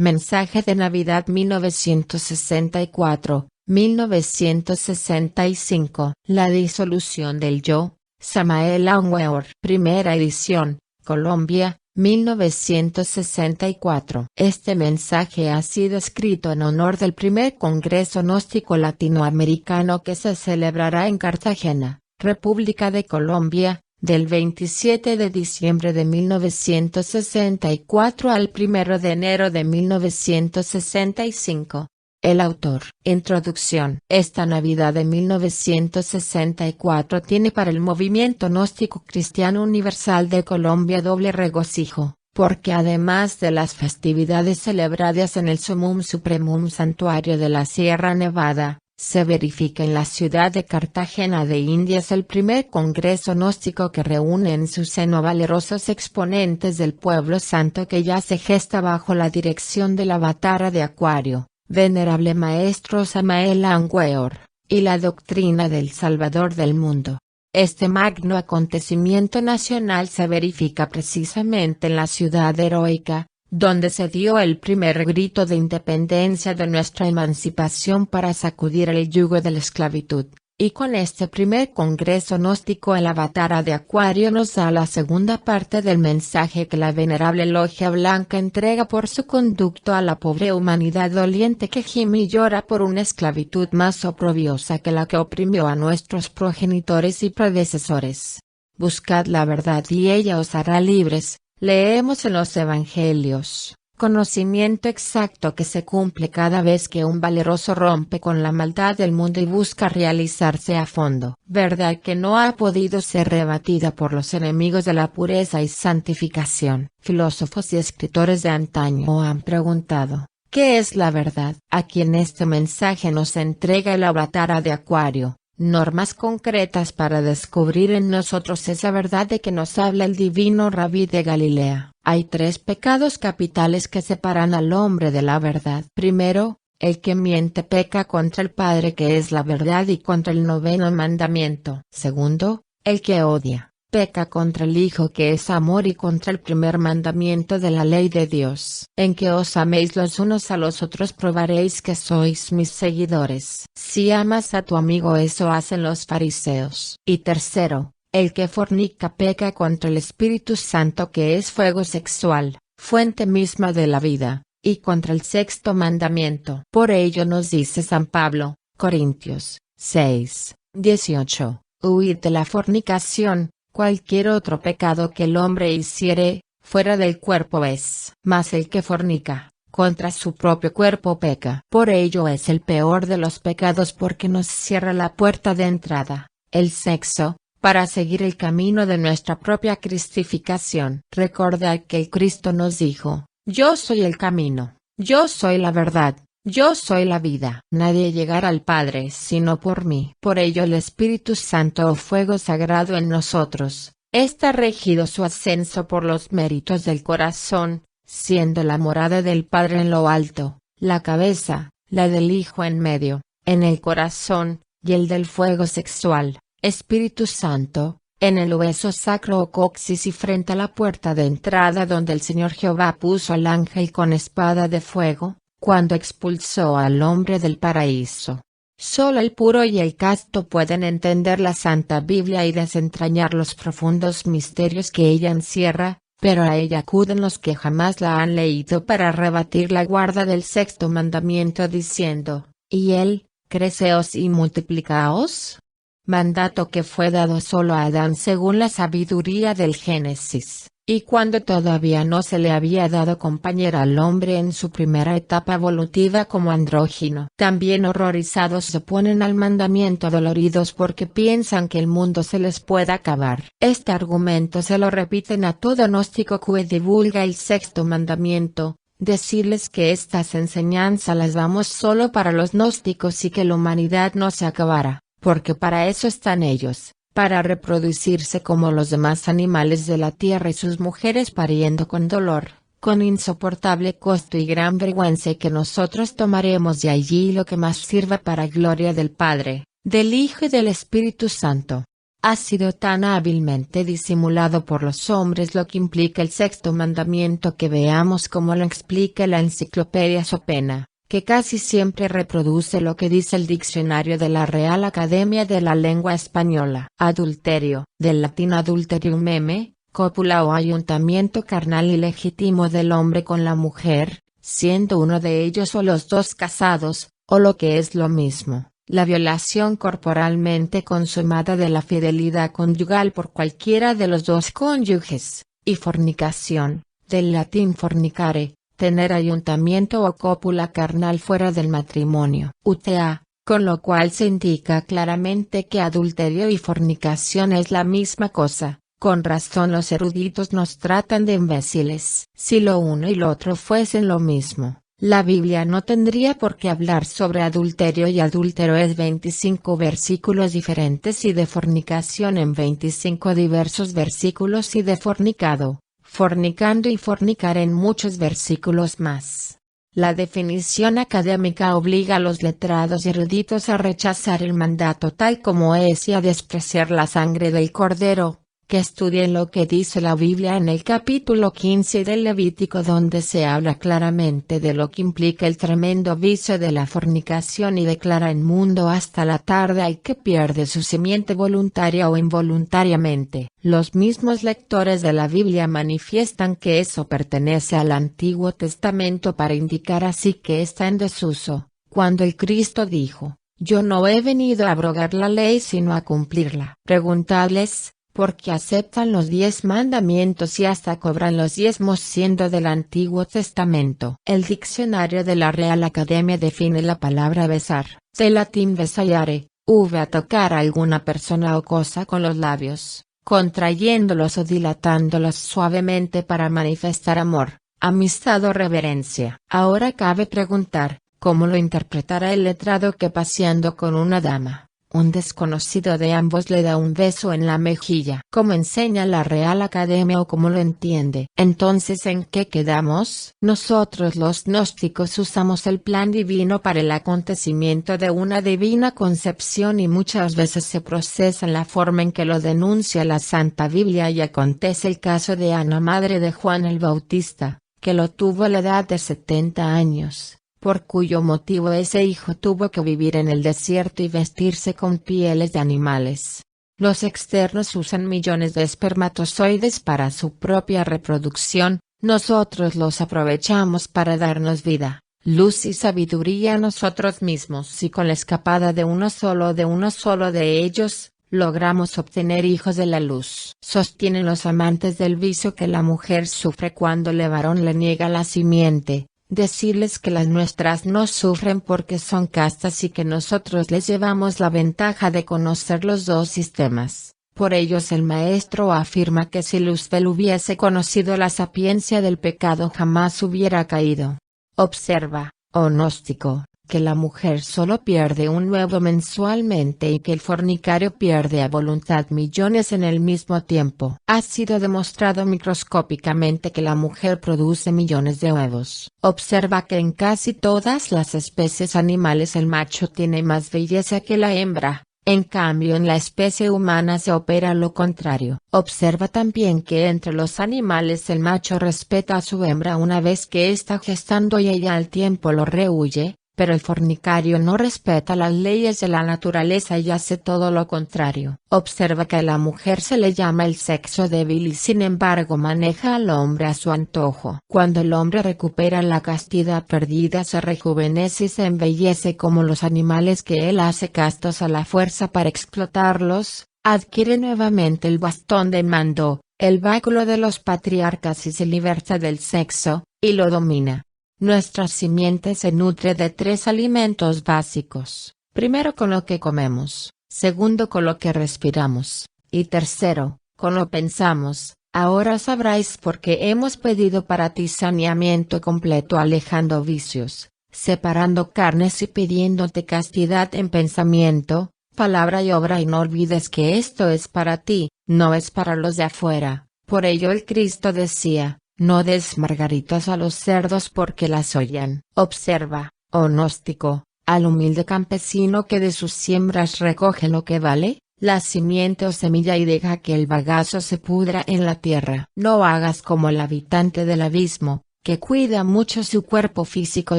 Mensaje de Navidad 1964-1965. La disolución del yo. Samael Aun Weor. Primera edición, Colombia, 1964. Este mensaje ha sido escrito en honor del primer Congreso Gnóstico Latinoamericano que se celebrará en Cartagena, República de Colombia, del 27 de diciembre de 1964 al 1 de enero de 1965. El autor. Introducción. Esta Navidad de 1964 tiene para el movimiento gnóstico cristiano universal de Colombia doble regocijo, porque además de las festividades celebradas en el Sumum Supremum Santuario de la Sierra Nevada, se verifica en la ciudad de Cartagena de Indias el primer congreso gnóstico que reúne en su seno a valerosos exponentes del pueblo santo que ya se gesta bajo la dirección del Avatara de Acuario, venerable maestro Samael Aun Weor, y la doctrina del Salvador del mundo. Este magno acontecimiento nacional se verifica precisamente en la ciudad heroica, donde se dio el primer grito de independencia de nuestra emancipación para sacudir el yugo de la esclavitud, y con este primer congreso gnóstico el Avatara de Acuario nos da la segunda parte del mensaje que la venerable Logia Blanca entrega por su conducto a la pobre humanidad doliente que gime y llora por una esclavitud más oprobiosa que la que oprimió a nuestros progenitores y predecesores. Buscad la verdad y ella os hará libres. Leemos en los Evangelios, conocimiento exacto que se cumple cada vez que un valeroso rompe con la maldad del mundo y busca realizarse a fondo. Verdad que no ha podido ser rebatida por los enemigos de la pureza y santificación. Filósofos y escritores de antaño han preguntado, ¿qué es la verdad? Aquí en este mensaje nos entrega el Avatara de Acuario normas concretas para descubrir en nosotros esa verdad de que nos habla el divino Rabí de Galilea. Hay tres pecados capitales que separan al hombre de la verdad. Primero, el que miente peca contra el Padre que es la verdad y contra el noveno mandamiento. Segundo, el que odia, peca contra el Hijo que es amor y contra el primer mandamiento de la ley de Dios. En que os améis los unos a los otros probaréis que sois mis seguidores. Si amas a tu amigo eso hacen los fariseos. Y tercero, el que fornica peca contra el Espíritu Santo que es fuego sexual, fuente misma de la vida, y contra el sexto mandamiento. Por ello nos dice San Pablo, Corintios 6:18, huid de la fornicación. Cualquier otro pecado que el hombre hiciere, fuera del cuerpo es. Mas el que fornica, contra su propio cuerpo peca. Por ello es el peor de los pecados porque nos cierra la puerta de entrada, el sexo, para seguir el camino de nuestra propia cristificación. Recordad que el Cristo nos dijo, yo soy el camino, yo soy la verdad. Yo soy la vida. Nadie llegará al Padre sino por mí. Por ello el Espíritu Santo o fuego sagrado en nosotros, está regido su ascenso por los méritos del corazón, siendo la morada del Padre en lo alto, la cabeza, la del Hijo en medio, en el corazón, y el del fuego sexual, Espíritu Santo, en el hueso sacro o coxis y frente a la puerta de entrada donde el Señor Jehová puso al ángel con espada de fuego, cuando expulsó al hombre del paraíso. Solo el puro y el casto pueden entender la Santa Biblia y desentrañar los profundos misterios que ella encierra, pero a ella acuden los que jamás la han leído para rebatir la guarda del sexto mandamiento diciendo, ¿y él, creceos y multiplicaos? Mandato que fue dado solo a Adán según la sabiduría del Génesis. Y cuando todavía no se le había dado compañera al hombre en su primera etapa evolutiva como andrógino. También horrorizados se oponen al mandamiento doloridos porque piensan que el mundo se les puede acabar. Este argumento se lo repiten a todo gnóstico que divulga el sexto mandamiento, decirles que estas enseñanzas las damos solo para los gnósticos y que la humanidad no se acabará, porque para eso están ellos. Para reproducirse como los demás animales de la tierra y sus mujeres pariendo con dolor, con insoportable costo y gran vergüenza y que nosotros tomaremos de allí lo que más sirva para gloria del Padre, del Hijo y del Espíritu Santo. Ha sido tan hábilmente disimulado por los hombres lo que implica el sexto mandamiento que veamos como lo explica la enciclopedia Sopena, que casi siempre reproduce lo que dice el diccionario de la Real Academia de la Lengua Española. Adulterio, del latín adulterium meme, cópula o ayuntamiento carnal ilegítimo del hombre con la mujer, siendo uno de ellos o los dos casados, o lo que es lo mismo, la violación corporalmente consumada de la fidelidad conyugal por cualquiera de los dos cónyuges, y fornicación, del latín fornicare, tener ayuntamiento o cópula carnal fuera del matrimonio, UTA, con lo cual se indica claramente que adulterio y fornicación es la misma cosa. Con razón los eruditos nos tratan de imbéciles. Si lo uno y lo otro fuesen lo mismo, la Biblia no tendría por qué hablar sobre adulterio y adúltero en 25 versículos diferentes y de fornicación en 25 diversos versículos y de fornicado, fornicando y fornicar en muchos versículos más. La definición académica obliga a los letrados y eruditos a rechazar el mandato tal como es y a despreciar la sangre del cordero. Que estudien lo que dice la Biblia en el capítulo 15 del Levítico, donde se habla claramente de lo que implica el tremendo vicio de la fornicación y declara inmundo hasta la tarde al que pierde su simiente voluntaria o involuntariamente. Los mismos lectores de la Biblia manifiestan que eso pertenece al Antiguo Testamento para indicar así que está en desuso, cuando el Cristo dijo, «Yo no he venido a abrogar la ley sino a cumplirla». Preguntadles, porque aceptan los 10 mandamientos y hasta cobran los diezmos siendo del Antiguo Testamento. El diccionario de la Real Academia define la palabra besar, del latín besallare, a tocar a alguna persona o cosa con los labios, contrayéndolos o dilatándolos suavemente para manifestar amor, amistad o reverencia. Ahora cabe preguntar, ¿cómo lo interpretará el letrado que paseando con una dama, un desconocido de ambos le da un beso en la mejilla? ¿Cómo enseña la Real Academia o cómo lo entiende? Entonces, ¿en qué quedamos? Nosotros los gnósticos usamos el plan divino para el acontecimiento de una divina concepción y muchas veces se procesa en la forma en que lo denuncia la Santa Biblia y acontece el caso de Ana, madre de Juan el Bautista, que lo tuvo a la edad de 70 años. Por cuyo motivo ese hijo tuvo que vivir en el desierto y vestirse con pieles de animales. Los externos usan millones de espermatozoides para su propia reproducción, nosotros los aprovechamos para darnos vida, luz y sabiduría a nosotros mismos y con la escapada de uno solo de ellos, logramos obtener hijos de la luz. Sostienen los amantes del vicio que la mujer sufre cuando el varón le niega la simiente. Decirles que las nuestras no sufren porque son castas y que nosotros les llevamos la ventaja de conocer los dos sistemas. Por ellos el maestro afirma que si Luzbel hubiese conocido la sapiencia del pecado jamás hubiera caído. Observa, oh gnóstico, que la mujer solo pierde un huevo mensualmente y que el fornicario pierde a voluntad millones en el mismo tiempo. Ha sido demostrado microscópicamente que la mujer produce millones de huevos. Observa que en casi todas las especies animales el macho tiene más belleza que la hembra. En cambio en la especie humana se opera lo contrario. Observa también que entre los animales el macho respeta a su hembra una vez que está gestando y ella al tiempo lo rehúye. Pero el fornicario no respeta las leyes de la naturaleza y hace todo lo contrario. Observa que a la mujer se le llama el sexo débil y sin embargo maneja al hombre a su antojo. Cuando el hombre recupera la castidad perdida se rejuvenece y se embellece como los animales que él hace castos a la fuerza para explotarlos, adquiere nuevamente el bastón de mando, el báculo de los patriarcas y se liberta del sexo, y lo domina. Nuestra simiente se nutre de 3 alimentos básicos, primero con lo que comemos, segundo con lo que respiramos, y tercero, con lo pensamos. Ahora sabráis por qué hemos pedido para ti saneamiento completo alejando vicios, separando carnes y pidiéndote castidad en pensamiento, palabra y obra y no olvides que esto es para ti, no es para los de afuera. Por ello el Cristo decía, no des margaritas a los cerdos porque las hollan. Observa, oh gnóstico, al humilde campesino que de sus siembras recoge lo que vale, la simiente o semilla y deja que el bagazo se pudra en la tierra. No hagas como el habitante del abismo, que cuida mucho su cuerpo físico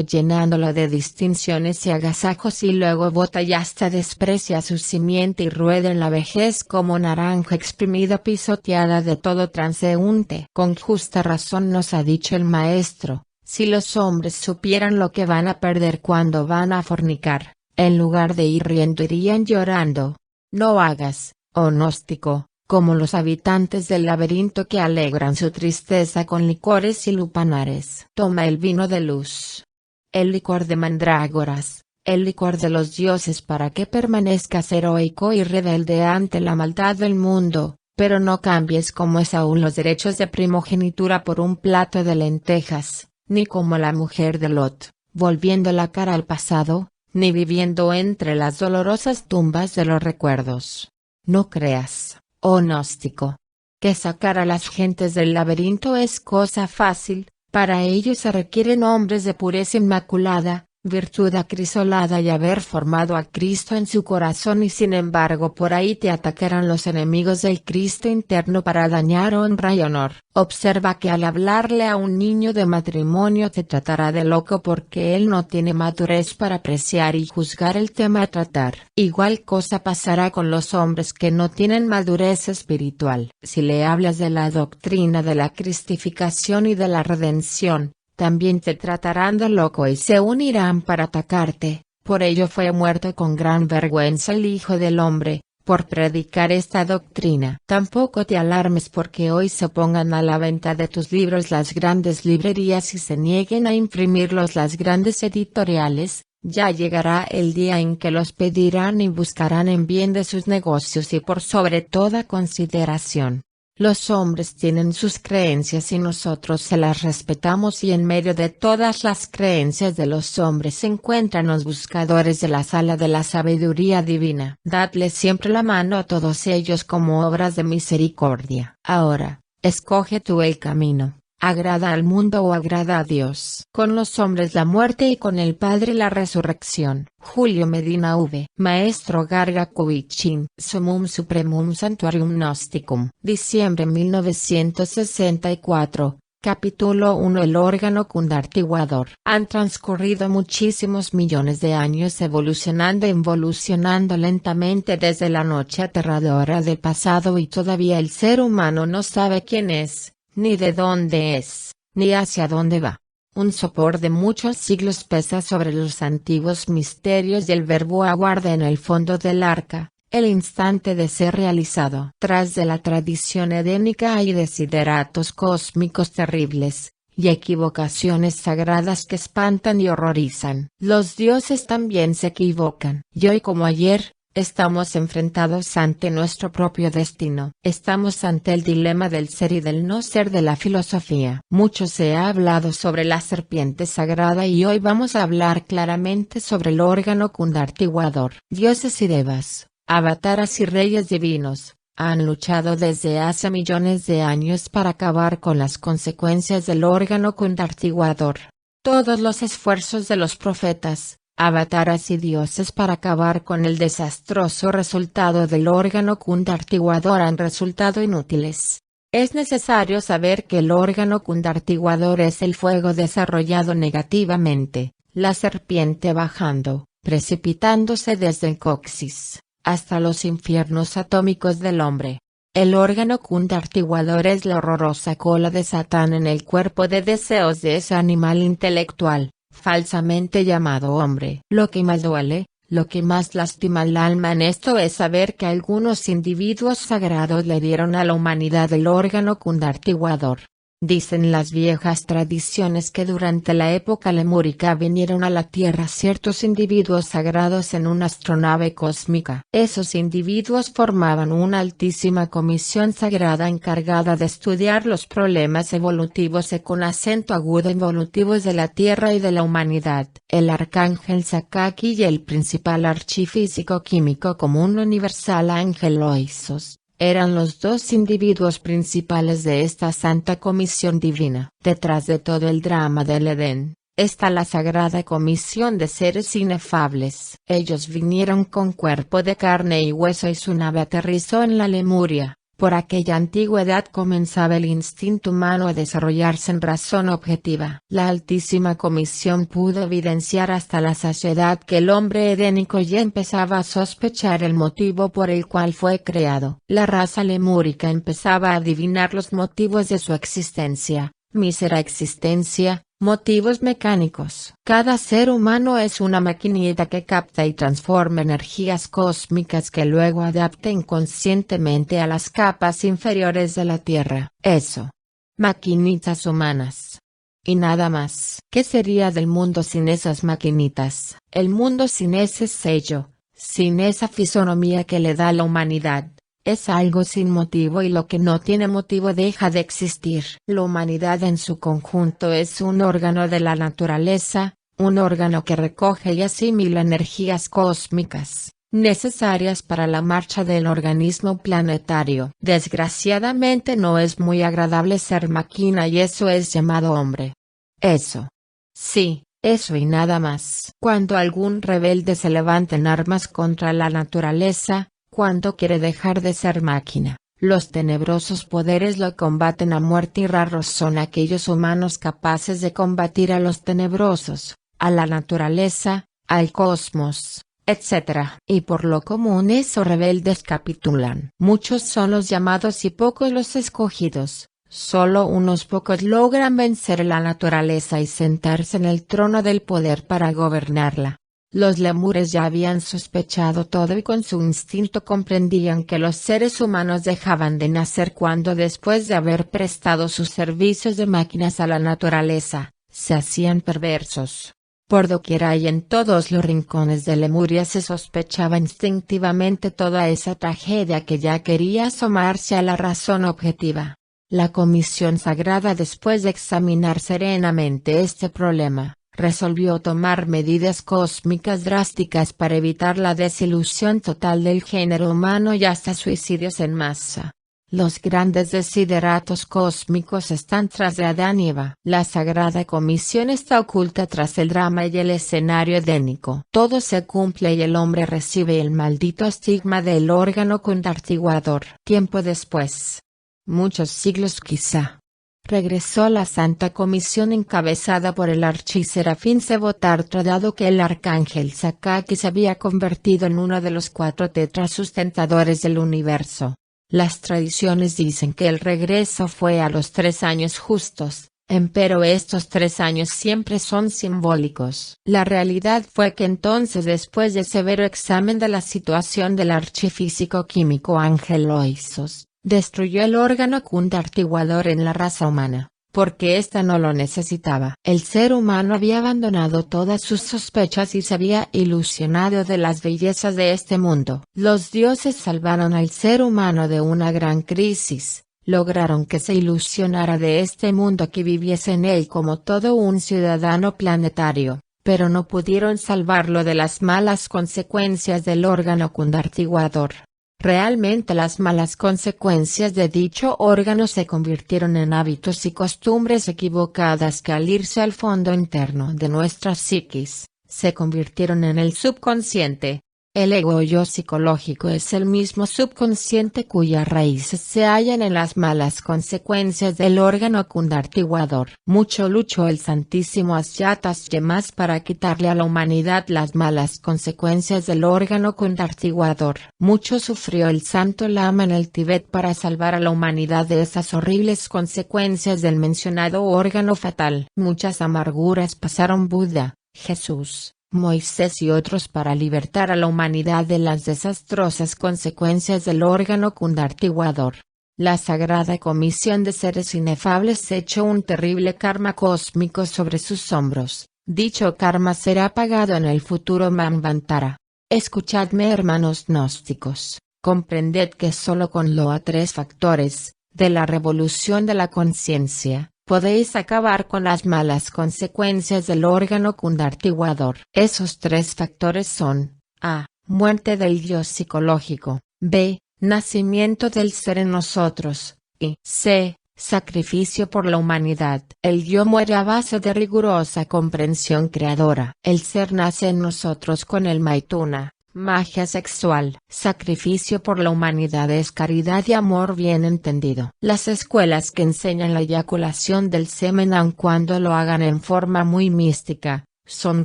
llenándolo de distinciones y agasajos y luego bota y hasta desprecia su simiente y rueda en la vejez como naranja exprimida pisoteada de todo transeúnte. Con justa razón nos ha dicho el maestro, si los hombres supieran lo que van a perder cuando van a fornicar, en lugar de ir riendo irían llorando. No hagas, oh gnóstico, como los habitantes del laberinto que alegran su tristeza con licores y lupanares. Toma el vino de luz, el licor de mandrágoras, el licor de los dioses para que permanezcas heroico y rebelde ante la maldad del mundo, pero no cambies como Esaú los derechos de primogenitura por un plato de lentejas, ni como la mujer de Lot, volviendo la cara al pasado, ni viviendo entre las dolorosas tumbas de los recuerdos. No creas, oh gnóstico, que sacar a las gentes del laberinto es cosa fácil, para ello se requieren hombres de pureza inmaculada, virtud acrisolada y haber formado a Cristo en su corazón y sin embargo por ahí te atacarán los enemigos del Cristo interno para dañar honra y honor. Observa que al hablarle a un niño de matrimonio te tratará de loco porque él no tiene madurez para apreciar y juzgar el tema a tratar. Igual cosa pasará con los hombres que no tienen madurez espiritual. Si le hablas de la doctrina de la cristificación y de la redención, también te tratarán de loco y se unirán para atacarte. Por ello fue muerto con gran vergüenza el Hijo del Hombre, por predicar esta doctrina. Tampoco te alarmes porque hoy se pongan a la venta de tus libros las grandes librerías y se nieguen a imprimirlos las grandes editoriales. Ya llegará el día en que los pedirán y buscarán en bien de sus negocios y por sobre toda consideración. Los hombres tienen sus creencias y nosotros se las respetamos y en medio de todas las creencias de los hombres se encuentran los buscadores de la sala de la sabiduría divina. Dadle siempre la mano a todos ellos como obras de misericordia. Ahora, escoge tú el camino. ¿Agrada al mundo o agrada a Dios? Con los hombres la muerte y con el Padre la resurrección. Julio Medina V. Maestro Garga Kovichin. Sumum Supremum Sanctuarium Gnosticum. Diciembre 1964. Capítulo 1. El órgano cundartiguador. Han transcurrido muchísimos millones de años evolucionando lentamente desde la noche aterradora del pasado y todavía el ser humano no sabe quién es, ni de dónde es, ni hacia dónde va. Un sopor de muchos siglos pesa sobre los antiguos misterios y el verbo aguarda en el fondo del arca, el instante de ser realizado. Tras de la tradición edénica hay desideratos cósmicos terribles, y equivocaciones sagradas que espantan y horrorizan. Los dioses también se equivocan. Y hoy como ayer, estamos enfrentados ante nuestro propio destino. Estamos ante el dilema del ser y del no ser de la filosofía. Mucho se ha hablado sobre la serpiente sagrada y hoy vamos a hablar claramente sobre el órgano cundartiguador. Dioses y devas, avataras y reyes divinos, han luchado desde hace millones de años para acabar con las consecuencias del órgano cundartiguador. Todos los esfuerzos de los profetas, avataras y dioses para acabar con el desastroso resultado del órgano cundartiguador han resultado inútiles. Es necesario saber que el órgano cundartiguador es el fuego desarrollado negativamente, la serpiente bajando, precipitándose desde el coxis, hasta los infiernos atómicos del hombre. El órgano cundartiguador es la horrorosa cola de Satán en el cuerpo de deseos de ese animal intelectual, falsamente llamado hombre. Lo que más duele, lo que más lastima al alma en esto es saber que algunos individuos sagrados le dieron a la humanidad el órgano cundartiguador. Dicen las viejas tradiciones que durante la época lemúrica vinieron a la Tierra ciertos individuos sagrados en una astronave cósmica. Esos individuos formaban una altísima comisión sagrada encargada de estudiar los problemas evolutivos y con acento agudo evolutivos de la Tierra y de la humanidad. El arcángel Sakaki y el principal archifísico químico común universal Ángel Oisos eran los dos individuos principales de esta santa comisión divina. Detrás de todo el drama del Edén, Está la sagrada comisión de seres inefables. Ellos vinieron con cuerpo de carne y hueso y su nave aterrizó en la Lemuria. Por aquella antigüedad comenzaba el instinto humano a desarrollarse en razón objetiva. La Altísima Comisión pudo evidenciar hasta la saciedad que el hombre edénico ya empezaba a sospechar el motivo por el cual fue creado. La raza lemúrica empezaba a adivinar los motivos de su existencia, mísera existencia. Motivos mecánicos. Cada ser humano es una maquinita que capta y transforma energías cósmicas que luego adapta inconscientemente a las capas inferiores de la Tierra. Eso. Maquinitas humanas. Y nada más. ¿Qué sería del mundo sin esas maquinitas? El mundo sin ese sello, sin esa fisonomía que le da a la humanidad. Es algo sin motivo y lo que no tiene motivo deja de existir. La humanidad en su conjunto es un órgano de la naturaleza, un órgano que recoge y asimila energías cósmicas, necesarias para la marcha del organismo planetario. Desgraciadamente no es muy agradable ser máquina y eso es llamado hombre. Eso. Sí. Eso y nada más. Cuando algún rebelde se levanta en armas contra la naturaleza, cuando quiere dejar de ser máquina, los tenebrosos poderes lo combaten a muerte y raros son aquellos humanos capaces de combatir a los tenebrosos, a la naturaleza, al cosmos, etc. Y por lo común esos rebeldes capitulan. Muchos son los llamados y pocos los escogidos. Solo unos pocos logran vencer la naturaleza y sentarse en el trono del poder para gobernarla. Los lemures ya habían sospechado todo y con su instinto comprendían que los seres humanos dejaban de nacer cuando después de haber prestado sus servicios de máquinas a la naturaleza, se hacían perversos. Por doquiera y en todos los rincones de Lemuria se sospechaba instintivamente toda esa tragedia que ya quería asomarse a la razón objetiva. La Comisión Sagrada, después de examinar serenamente este problema, resolvió tomar medidas cósmicas drásticas para evitar la desilusión total del género humano y hasta suicidios en masa. Los grandes desideratos cósmicos están tras de Adán y Eva. La Sagrada Comisión está oculta tras el drama y el escenario edénico. Todo se cumple y el hombre recibe el maldito estigma del órgano contartiguador. Tiempo después, muchos siglos quizá, regresó la Santa Comisión encabezada por el archiserafín Sebotartra, dado que el arcángel Sakaki se había convertido en uno de los 4 tetras sustentadores del universo. Las tradiciones dicen que el regreso fue a los 3 años justos, empero estos 3 años siempre son simbólicos. La realidad fue que entonces, después de severo examen de la situación del archifísico químico Ángel Loisos, destruyó el órgano contartiguador en la raza humana, porque ésta no lo necesitaba. El ser humano había abandonado todas sus sospechas y se había ilusionado de las bellezas de este mundo. Los dioses salvaron al ser humano de una gran crisis, lograron que se ilusionara de este mundo, que viviese en él como todo un ciudadano planetario, pero no pudieron salvarlo de las malas consecuencias del órgano contartiguador. Realmente las malas consecuencias de dicho órgano se convirtieron en hábitos y costumbres equivocadas que, al irse al fondo interno de nuestra psiquis, se convirtieron en el subconsciente. El ego o yo psicológico es el mismo subconsciente cuyas raíces se hallan en las malas consecuencias del órgano contartiguador. Mucho luchó el Santísimo Asyatas Yemas para quitarle a la humanidad las malas consecuencias del órgano contartiguador. Mucho sufrió el Santo Lama en el Tíbet para salvar a la humanidad de esas horribles consecuencias del mencionado órgano fatal. Muchas amarguras pasaron Buda, Jesús, Moisés y otros para libertar a la humanidad de las desastrosas consecuencias del órgano contartiguador. La Sagrada Comisión de Seres Inefables echó un terrible karma cósmico sobre sus hombros. Dicho karma será pagado en el futuro Manvantara. Escuchadme, hermanos gnósticos, comprended que solo con los 3 factores de la revolución de la conciencia podéis acabar con las malas consecuencias del órgano contartiguador. Esos 3 factores son: a. Muerte del yo psicológico. B. Nacimiento del ser en nosotros. Y c. Sacrificio por la humanidad. El yo muere a base de rigurosa comprensión creadora. El ser nace en nosotros con el Maituna, magia sexual. Sacrificio por la humanidad es caridad y amor bien entendido. Las escuelas que enseñan la eyaculación del semen aun cuando lo hagan en forma muy mística, son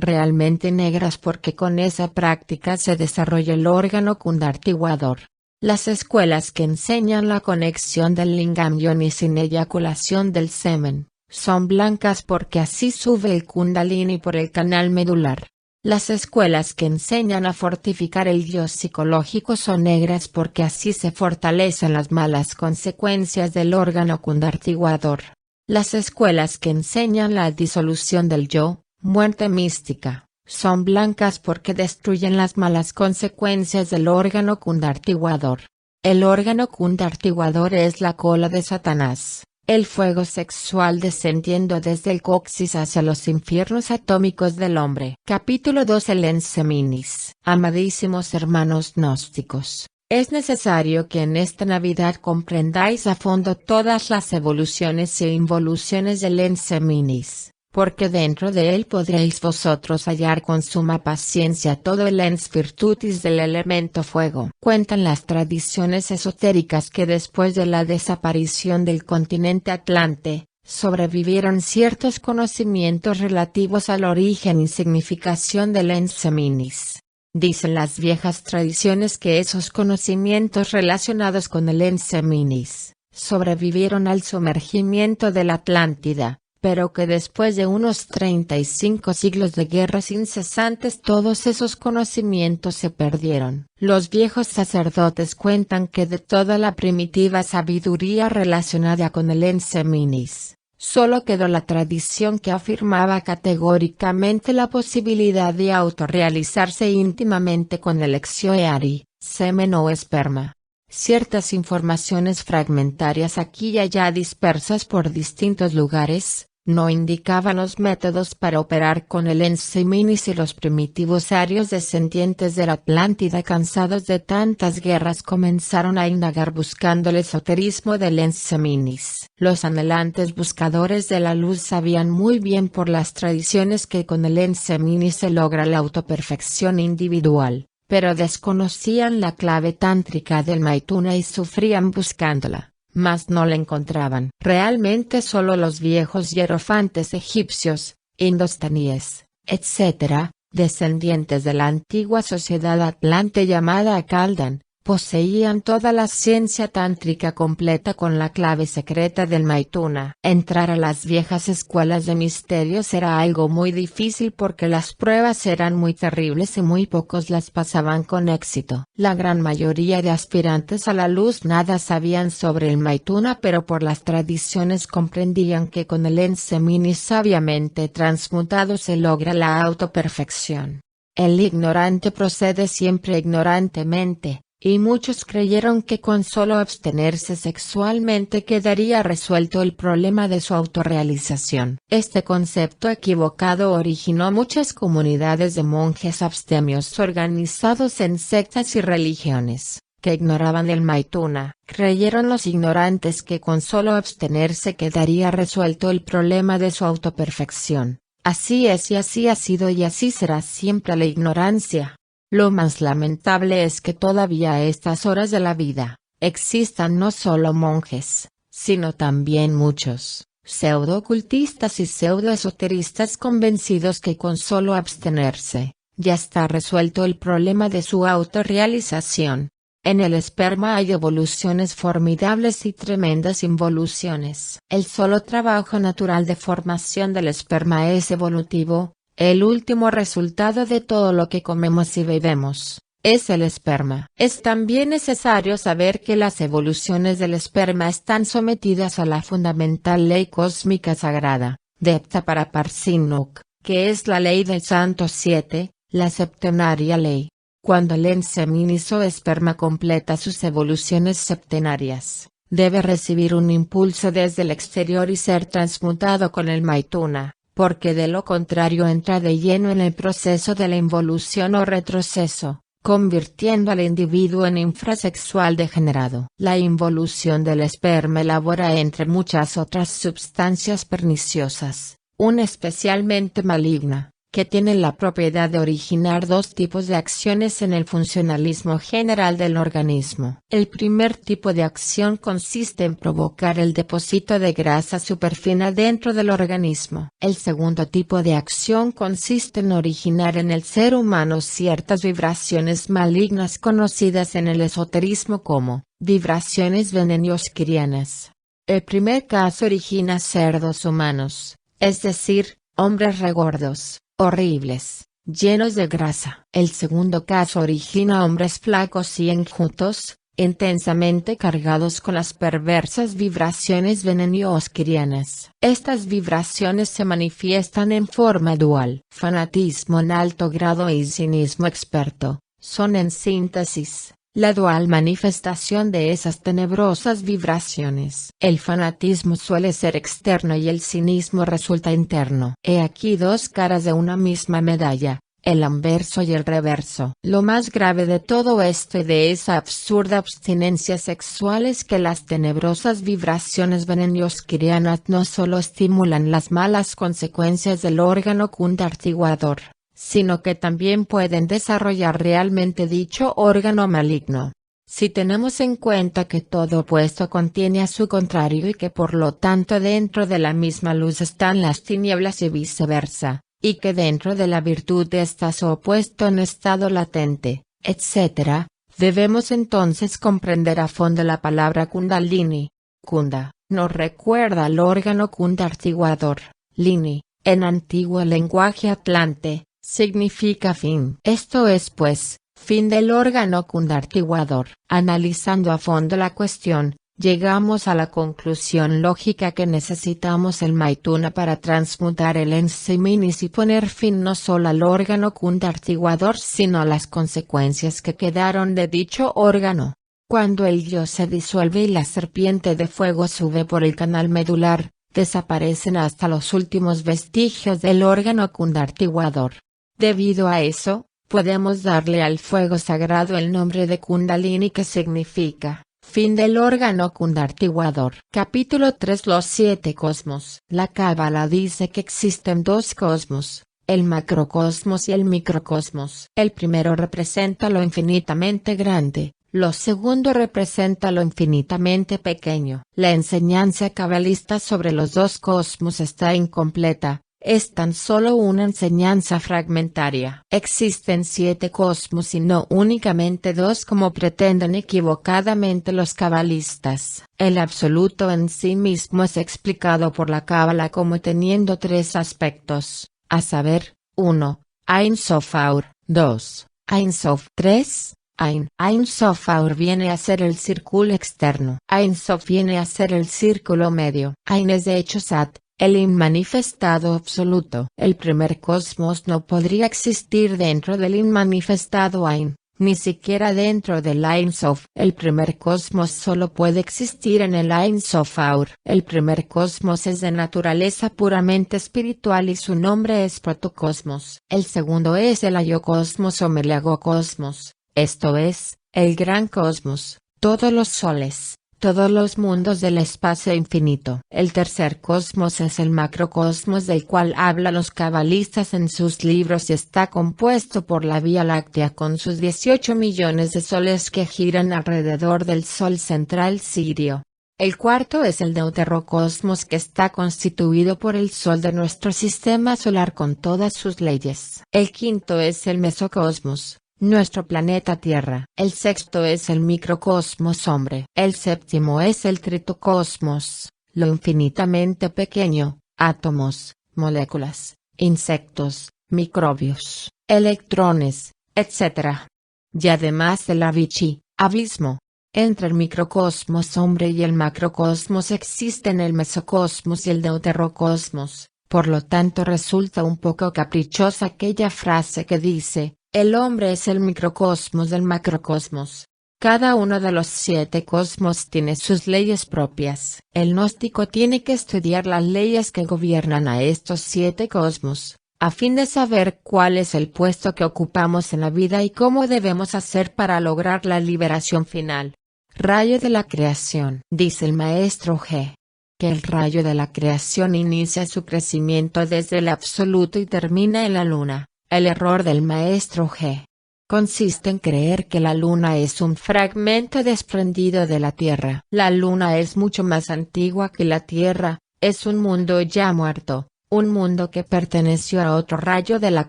realmente negras porque con esa práctica se desarrolla el órgano kundartiguador. Las escuelas que enseñan la conexión del lingam yoni sin eyaculación del semen, son blancas porque así sube el kundalini por el canal medular. Las escuelas que enseñan a fortificar el yo psicológico son negras porque así se fortalecen las malas consecuencias del órgano kundartiguador. Las escuelas que enseñan la disolución del yo, muerte mística, son blancas porque destruyen las malas consecuencias del órgano kundartiguador. El órgano kundartiguador es la cola de Satanás, el fuego sexual descendiendo desde el coxis hacia los infiernos atómicos del hombre. Capítulo 2. El Enseminis. Amadísimos hermanos gnósticos, es necesario que en esta Navidad comprendáis a fondo todas las evoluciones e involuciones del Enseminis, porque dentro de él podréis vosotros hallar con suma paciencia todo el ens virtutis del elemento fuego. Cuentan las tradiciones esotéricas que después de la desaparición del continente Atlante, sobrevivieron ciertos conocimientos relativos al origen y significación del Enseminis. Dicen las viejas tradiciones que esos conocimientos relacionados con el Enseminis, sobrevivieron al sumergimiento de la Atlántida, pero que después de unos 35 siglos de guerras incesantes todos esos conocimientos se perdieron. Los viejos sacerdotes cuentan que de toda la primitiva sabiduría relacionada con el Enseminis, solo quedó la tradición que afirmaba categóricamente la posibilidad de autorrealizarse íntimamente con el exioeari, semen o esperma. Ciertas informaciones fragmentarias aquí y allá dispersas por distintos lugares, no indicaban los métodos para operar con el Enseminis y los primitivos arios descendientes de la Atlántida cansados de tantas guerras comenzaron a indagar buscando el esoterismo del Enseminis. Los anhelantes buscadores de la luz sabían muy bien por las tradiciones que con el Enseminis se logra la autoperfección individual, pero desconocían la clave tántrica del Maituna y sufrían buscándola, mas no la encontraban. Realmente solo los viejos hierofantes egipcios, indostaníes, etc., descendientes de la antigua sociedad atlante llamada Akaldan, poseían toda la ciencia tántrica completa con la clave secreta del Maituna. Entrar a las viejas escuelas de misterios era algo muy difícil porque las pruebas eran muy terribles y muy pocos las pasaban con éxito. La gran mayoría de aspirantes a la luz nada sabían sobre el Maituna, pero por las tradiciones comprendían que con el Enseminis sabiamente transmutado se logra la autoperfección. El ignorante procede siempre ignorantemente, y muchos creyeron que con solo abstenerse sexualmente quedaría resuelto el problema de su autorrealización. Este concepto equivocado originó muchas comunidades de monjes abstemios organizados en sectas y religiones, que ignoraban el Maituna. Creyeron los ignorantes que con solo abstenerse quedaría resuelto el problema de su autoperfección. Así es y así ha sido y así será siempre la ignorancia. Lo más lamentable es que todavía a estas horas de la vida, existan no solo monjes, sino también muchos pseudo-ocultistas y pseudo-esoteristas convencidos que con solo abstenerse, ya está resuelto el problema de su autorrealización. En el esperma hay evoluciones formidables y tremendas involuciones. El solo trabajo natural de formación del esperma es evolutivo. El último resultado de todo lo que comemos y bebemos, es el esperma. Es también necesario saber que las evoluciones del esperma están sometidas a la fundamental ley cósmica sagrada, Depta para Parsinuk, que es la ley del Santo 7, la septenaria ley. Cuando el Enseminis o esperma completa sus evoluciones septenarias, debe recibir un impulso desde el exterior y ser transmutado con el Maituna, porque de lo contrario entra de lleno en el proceso de la involución o retroceso, convirtiendo al individuo en infrasexual degenerado. La involución del esperma elabora, entre muchas otras sustancias perniciosas, una especialmente maligna, que tiene la propiedad de originar dos tipos de acciones en el funcionalismo general del organismo. El primer tipo de acción consiste en provocar el depósito de grasa superfina dentro del organismo. El segundo tipo de acción consiste en originar en el ser humano ciertas vibraciones malignas conocidas en el esoterismo como vibraciones veneniosquirianas. El primer caso origina cerdos humanos, es decir, hombres regordos, horribles, llenos de grasa. El segundo caso origina hombres flacos y enjutos, intensamente cargados con las perversas vibraciones veneniosquirianas. Estas vibraciones se manifiestan en forma dual. Fanatismo en alto grado y cinismo experto, son en síntesis la dual manifestación de esas tenebrosas vibraciones. El fanatismo suele ser externo y el cinismo resulta interno. He aquí dos caras de una misma medalla, el anverso y el reverso. Lo más grave de todo esto y de esa absurda abstinencia sexual es que las tenebrosas vibraciones veneniosquirianas no solo estimulan las malas consecuencias del órgano cundartiguador, sino que también pueden desarrollar realmente dicho órgano maligno. Si tenemos en cuenta que todo opuesto contiene a su contrario y que por lo tanto dentro de la misma luz están las tinieblas y viceversa, y que dentro de la virtud está su opuesto en estado latente, etc., debemos entonces comprender a fondo la palabra Kundalini. Kunda, nos recuerda al órgano cundartiguador. Lini, en antiguo lenguaje atlante, significa fin. Esto es pues, fin del órgano cundartiguador. Analizando a fondo la cuestión, llegamos a la conclusión lógica que necesitamos el Maituna para transmutar el Enseminis y poner fin no solo al órgano cundartiguador sino a las consecuencias que quedaron de dicho órgano. Cuando el yo se disuelve y la serpiente de fuego sube por el canal medular, desaparecen hasta los últimos vestigios del órgano cundartiguador. Debido a eso, podemos darle al fuego sagrado el nombre de Kundalini, que significa fin del órgano cundartiguador. Capítulo 3. Los 7 cosmos. La Cábala dice que existen dos cosmos, el macrocosmos y el microcosmos. El primero representa lo infinitamente grande, lo segundo representa lo infinitamente pequeño. La enseñanza cabalista sobre los dos cosmos está incompleta. Es tan solo una enseñanza fragmentaria. Existen 7 cosmos y no únicamente 2 como pretenden equivocadamente los cabalistas. El absoluto en sí mismo es explicado por la Cábala como teniendo 3 aspectos, a saber, 1. Ein Sof Aur, 2. Ein Sof, 3. Ein Sof Aur viene a ser el círculo externo. Ein Sof viene a ser el círculo medio. Ein es de hecho Sat, el inmanifestado absoluto. El primer cosmos no podría existir dentro del inmanifestado Ein, ni siquiera dentro del Ein Sof. El primer cosmos solo puede existir en el Ein Sof Aur. El primer cosmos es de naturaleza puramente espiritual y su nombre es protocosmos. El segundo es el Ayocosmos o Meleagocosmos, esto es, el gran cosmos, todos los soles, todos los mundos del espacio infinito. El tercer cosmos es el macrocosmos del cual hablan los cabalistas en sus libros y está compuesto por la Vía Láctea con sus 18 millones de soles que giran alrededor del Sol central sirio. El cuarto es el deuterocosmos que está constituido por el Sol de nuestro sistema solar con todas sus leyes. El quinto es el mesocosmos, nuestro planeta Tierra. El sexto es el microcosmos hombre. El séptimo es el tritocosmos, lo infinitamente pequeño, átomos, moléculas, insectos, microbios, electrones, etc. Y además el Avicii, abismo. Entre el microcosmos hombre y el macrocosmos existen el mesocosmos y el deuterocosmos, por lo tanto resulta un poco caprichosa aquella frase que dice, el hombre es el microcosmos del macrocosmos. Cada uno de los 7 cosmos tiene sus leyes propias. El gnóstico tiene que estudiar las leyes que gobiernan a estos 7 cosmos, a fin de saber cuál es el puesto que ocupamos en la vida y cómo debemos hacer para lograr la liberación final. Rayo de la creación. Dice el maestro G. que el rayo de la creación inicia su crecimiento desde el absoluto y termina en la luna. El error del maestro G. consiste en creer que la luna es un fragmento desprendido de la Tierra. La luna es mucho más antigua que la Tierra, es un mundo ya muerto. Un mundo que perteneció a otro rayo de la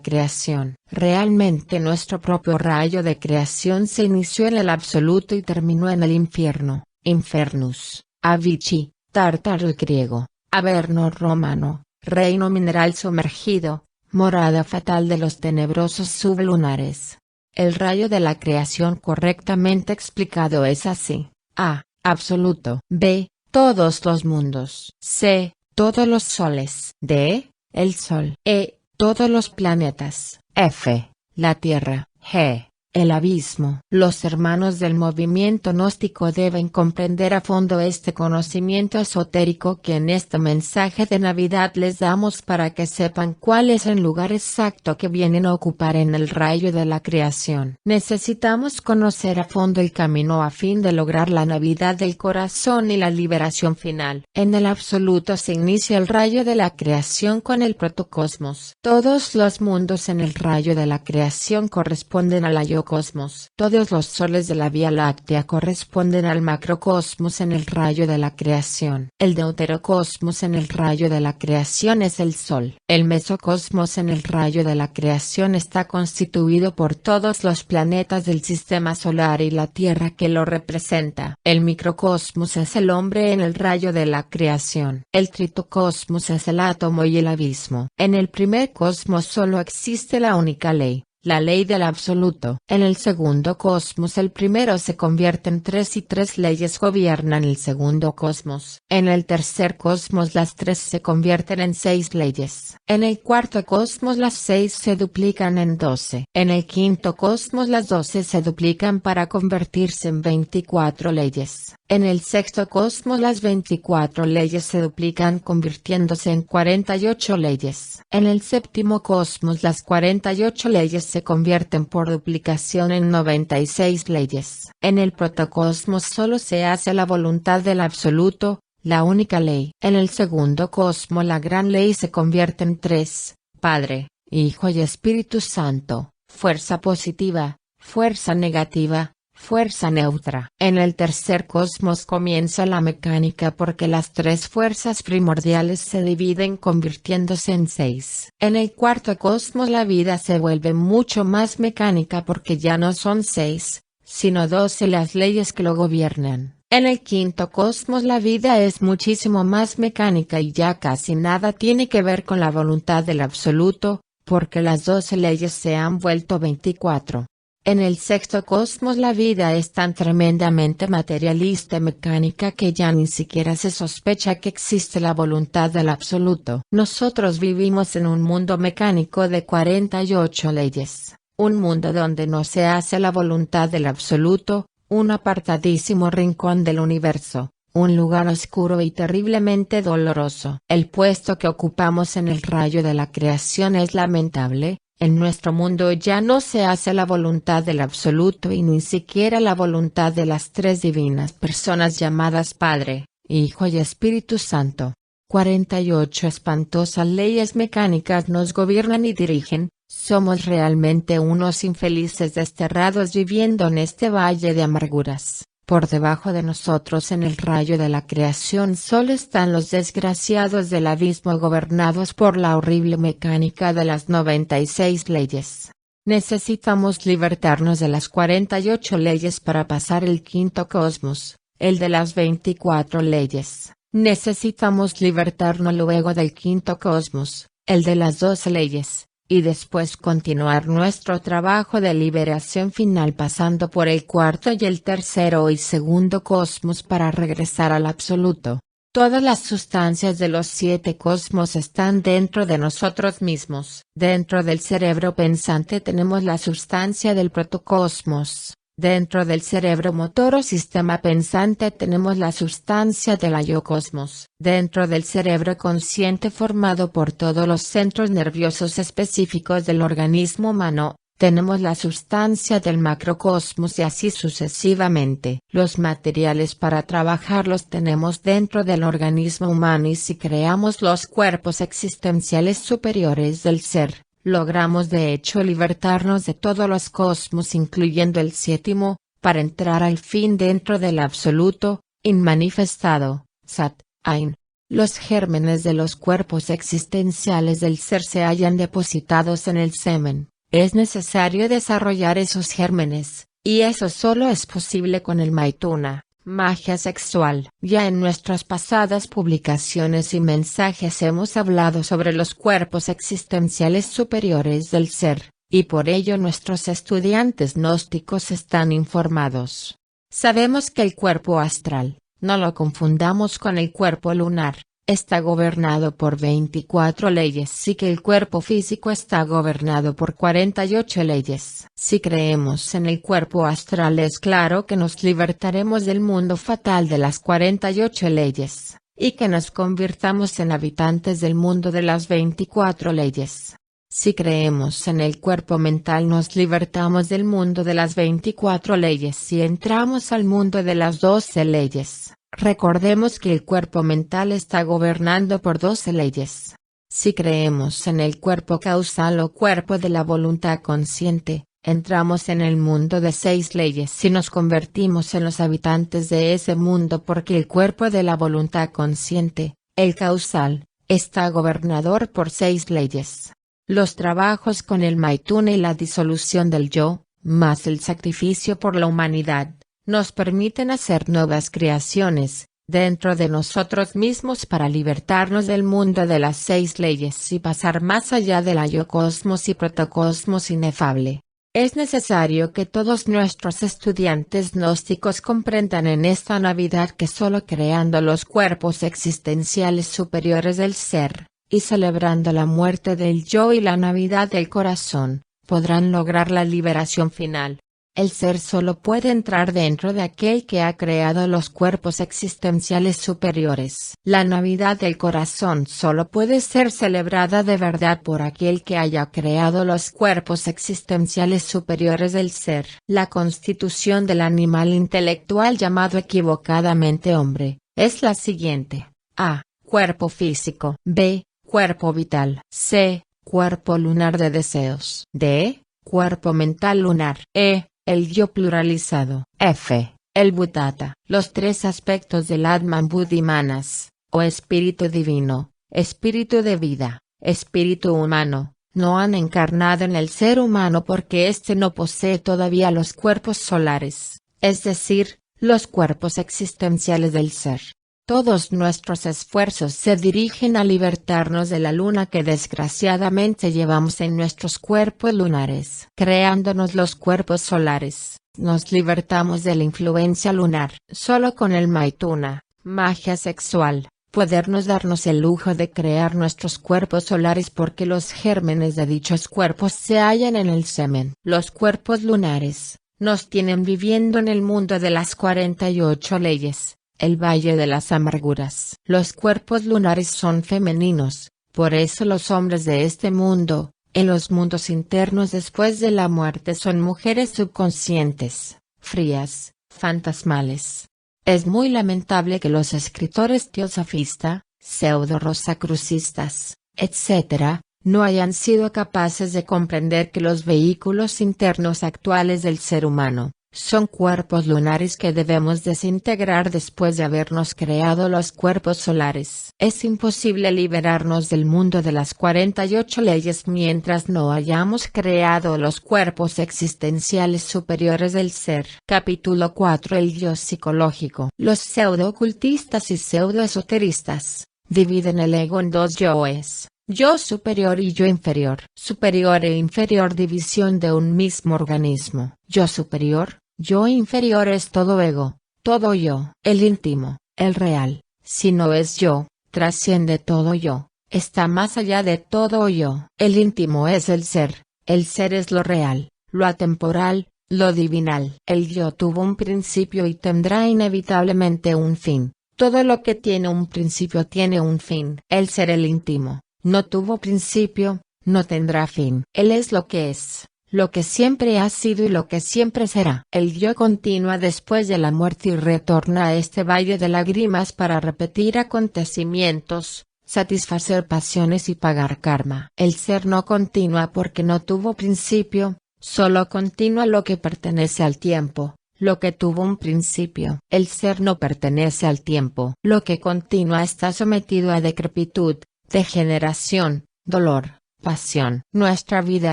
creación. Realmente nuestro propio rayo de creación se inició en el absoluto y terminó en el infierno, infernus, Avicii, tártaro griego, Averno romano, reino mineral sumergido, morada fatal de los tenebrosos sublunares. El rayo de la creación correctamente explicado es así: A. Absoluto. B. Todos los mundos. C. Todos los soles. D. El Sol. E. Todos los planetas. F. La Tierra. G. El abismo. Los hermanos del movimiento gnóstico deben comprender a fondo este conocimiento esotérico que en este mensaje de Navidad les damos para que sepan cuál es el lugar exacto que vienen a ocupar en el rayo de la creación. Necesitamos conocer a fondo el camino a fin de lograr la Navidad del corazón y la liberación final. En el absoluto se inicia el rayo de la creación con el protocosmos. Todos los mundos en el rayo de la creación corresponden a la cosmos. Todos los soles de la Vía Láctea corresponden al macrocosmos en el rayo de la creación. El deuterocosmos en el rayo de la creación es el Sol. El mesocosmos en el rayo de la creación está constituido por todos los planetas del sistema solar y la Tierra que lo representa. El microcosmos es el hombre en el rayo de la creación. El tritocosmos es el átomo y el abismo. En el primer cosmos solo existe la única ley. La ley del absoluto. En el segundo cosmos el primero se convierte en tres y tres leyes gobiernan el segundo cosmos. En el tercer cosmos las tres se convierten en 6 leyes. En el cuarto cosmos las 6 se duplican en 12. En el quinto cosmos las 12 se duplican para convertirse en 24 leyes. En el sexto cosmos las 24 leyes se duplican convirtiéndose en 48 leyes. En el séptimo cosmos las 48 leyes se convierten por duplicación en 96 leyes. En el protocosmos solo se hace la voluntad del absoluto, la única ley. En el segundo cosmos la gran ley se convierte en 3, Padre, Hijo y Espíritu Santo, fuerza positiva, fuerza negativa, fuerza neutra. En el tercer cosmos comienza la mecánica porque las 3 fuerzas primordiales se dividen convirtiéndose en 6. En el cuarto cosmos la vida se vuelve mucho más mecánica porque ya no son 6, sino 12 las leyes que lo gobiernan. En el quinto cosmos la vida es muchísimo más mecánica y ya casi nada tiene que ver con la voluntad del absoluto, porque las 12 leyes se han vuelto 24. En el sexto cosmos la vida es tan tremendamente materialista y mecánica que ya ni siquiera se sospecha que existe la voluntad del absoluto. Nosotros vivimos en un mundo mecánico de 48 leyes, un mundo donde no se hace la voluntad del absoluto, un apartadísimo rincón del universo, un lugar oscuro y terriblemente doloroso. El puesto que ocupamos en el rayo de la creación es lamentable. En nuestro mundo ya no se hace la voluntad del absoluto y ni siquiera la voluntad de las 3 divinas personas llamadas Padre, Hijo y Espíritu Santo. 48 espantosas leyes mecánicas nos gobiernan y dirigen. Somos realmente unos infelices desterrados viviendo en este valle de amarguras. Por debajo de nosotros en el rayo de la creación solo están los desgraciados del abismo gobernados por la horrible mecánica de las 96 leyes. Necesitamos libertarnos de las 48 leyes para pasar el quinto cosmos, el de las 24 leyes. Necesitamos libertarnos luego del quinto cosmos, el de las 12 leyes. Y después continuar nuestro trabajo de liberación final pasando por el cuarto y el tercero y segundo cosmos para regresar al absoluto. Todas las sustancias de los 7 cosmos están dentro de nosotros mismos. Dentro del cerebro pensante tenemos la sustancia del protocosmos. Dentro del cerebro motor o sistema pensante tenemos la sustancia del yo-cosmos. Dentro del cerebro consciente formado por todos los centros nerviosos específicos del organismo humano, tenemos la sustancia del macrocosmos y así sucesivamente. Los materiales para trabajarlos tenemos dentro del organismo humano y si creamos los cuerpos existenciales superiores del ser, logramos de hecho libertarnos de todos los cosmos incluyendo el séptimo, para entrar al fin dentro del absoluto, inmanifestado, Sat, Ain. Los gérmenes de los cuerpos existenciales del ser se hallan depositados en el semen. Es necesario desarrollar esos gérmenes, y eso solo es posible con el Maituna, magia sexual. Ya en nuestras pasadas publicaciones y mensajes hemos hablado sobre los cuerpos existenciales superiores del ser, y por ello nuestros estudiantes gnósticos están informados. Sabemos que el cuerpo astral, no lo confundamos con el cuerpo lunar, está gobernado por 24 leyes y que el cuerpo físico está gobernado por 48 leyes. Si creemos en el cuerpo astral es claro que nos libertaremos del mundo fatal de las 48 leyes, y que nos convirtamos en habitantes del mundo de las 24 leyes. Si creemos en el cuerpo mental nos libertamos del mundo de las 24 leyes y entramos al mundo de las 12 leyes. Recordemos que el cuerpo mental está gobernando por 12 leyes. Si creemos en el cuerpo causal o cuerpo de la voluntad consciente, entramos en el mundo de 6 leyes y nos convertimos en los habitantes de ese mundo porque el cuerpo de la voluntad consciente, el causal, está gobernador por 6 leyes. Los trabajos con el Maituna y la disolución del yo, más el sacrificio por la humanidad, nos permiten hacer nuevas creaciones, dentro de nosotros mismos para libertarnos del mundo de las 6 leyes y pasar más allá de la yo-cosmos y protocosmos inefable. Es necesario que todos nuestros estudiantes gnósticos comprendan en esta Navidad que solo creando los cuerpos existenciales superiores del ser, y celebrando la muerte del yo y la Navidad del corazón, podrán lograr la liberación final. El ser solo puede entrar dentro de aquel que ha creado los cuerpos existenciales superiores. La Navidad del corazón solo puede ser celebrada de verdad por aquel que haya creado los cuerpos existenciales superiores del ser. La constitución del animal intelectual llamado equivocadamente hombre, es la siguiente. A. Cuerpo físico. B. Cuerpo vital. C. Cuerpo lunar de deseos. D. Cuerpo mental lunar. E. El yo pluralizado. F. El Bhuttata. Los 3 aspectos del Atman Buddhi Manas, o espíritu divino, espíritu de vida, espíritu humano, no han encarnado en el ser humano porque éste no posee todavía los cuerpos solares, es decir, los cuerpos existenciales del ser. Todos nuestros esfuerzos se dirigen a libertarnos de la luna que desgraciadamente llevamos en nuestros cuerpos lunares. Creándonos los cuerpos solares, nos libertamos de la influencia lunar. Solo con el Maituna, magia sexual, podernos darnos el lujo de crear nuestros cuerpos solares porque los gérmenes de dichos cuerpos se hallan en el semen. Los cuerpos lunares, nos tienen viviendo en el mundo de las 48 leyes. El Valle de las Amarguras. Los cuerpos lunares son femeninos, por eso los hombres de este mundo, en los mundos internos después de la muerte son mujeres subconscientes, frías, fantasmales. Es muy lamentable que los escritores teosofistas, pseudo-rosacrucistas, etc., no hayan sido capaces de comprender que los vehículos internos actuales del ser humano, son cuerpos lunares que debemos desintegrar después de habernos creado los cuerpos solares. Es imposible liberarnos del mundo de las 48 leyes mientras no hayamos creado los cuerpos existenciales superiores del ser. Capítulo 4. El yo psicológico. Los pseudo-ocultistas y pseudo-esoteristas dividen el ego en 2 yoes. Yo superior y yo inferior. Superior e inferior división de un mismo organismo. Yo superior, yo inferior es todo ego, todo yo. El íntimo, el real, si no es yo, trasciende todo yo, está más allá de todo yo. El íntimo es el ser es lo real, lo atemporal, Lo divinal. El yo tuvo un principio y tendrá inevitablemente un fin. Todo lo que tiene un principio tiene un fin. El ser el íntimo, no tuvo principio, no tendrá fin. Él es lo que es, lo que siempre ha sido y lo que siempre será. El yo continúa después de la muerte y retorna a este valle de lágrimas para repetir acontecimientos, satisfacer pasiones y pagar karma. El ser no continúa porque no tuvo principio, solo continúa lo que pertenece al tiempo, lo que tuvo un principio. El ser no pertenece al tiempo. Lo que continúa está sometido a decrepitud, degeneración, dolor, pasión. Nuestra vida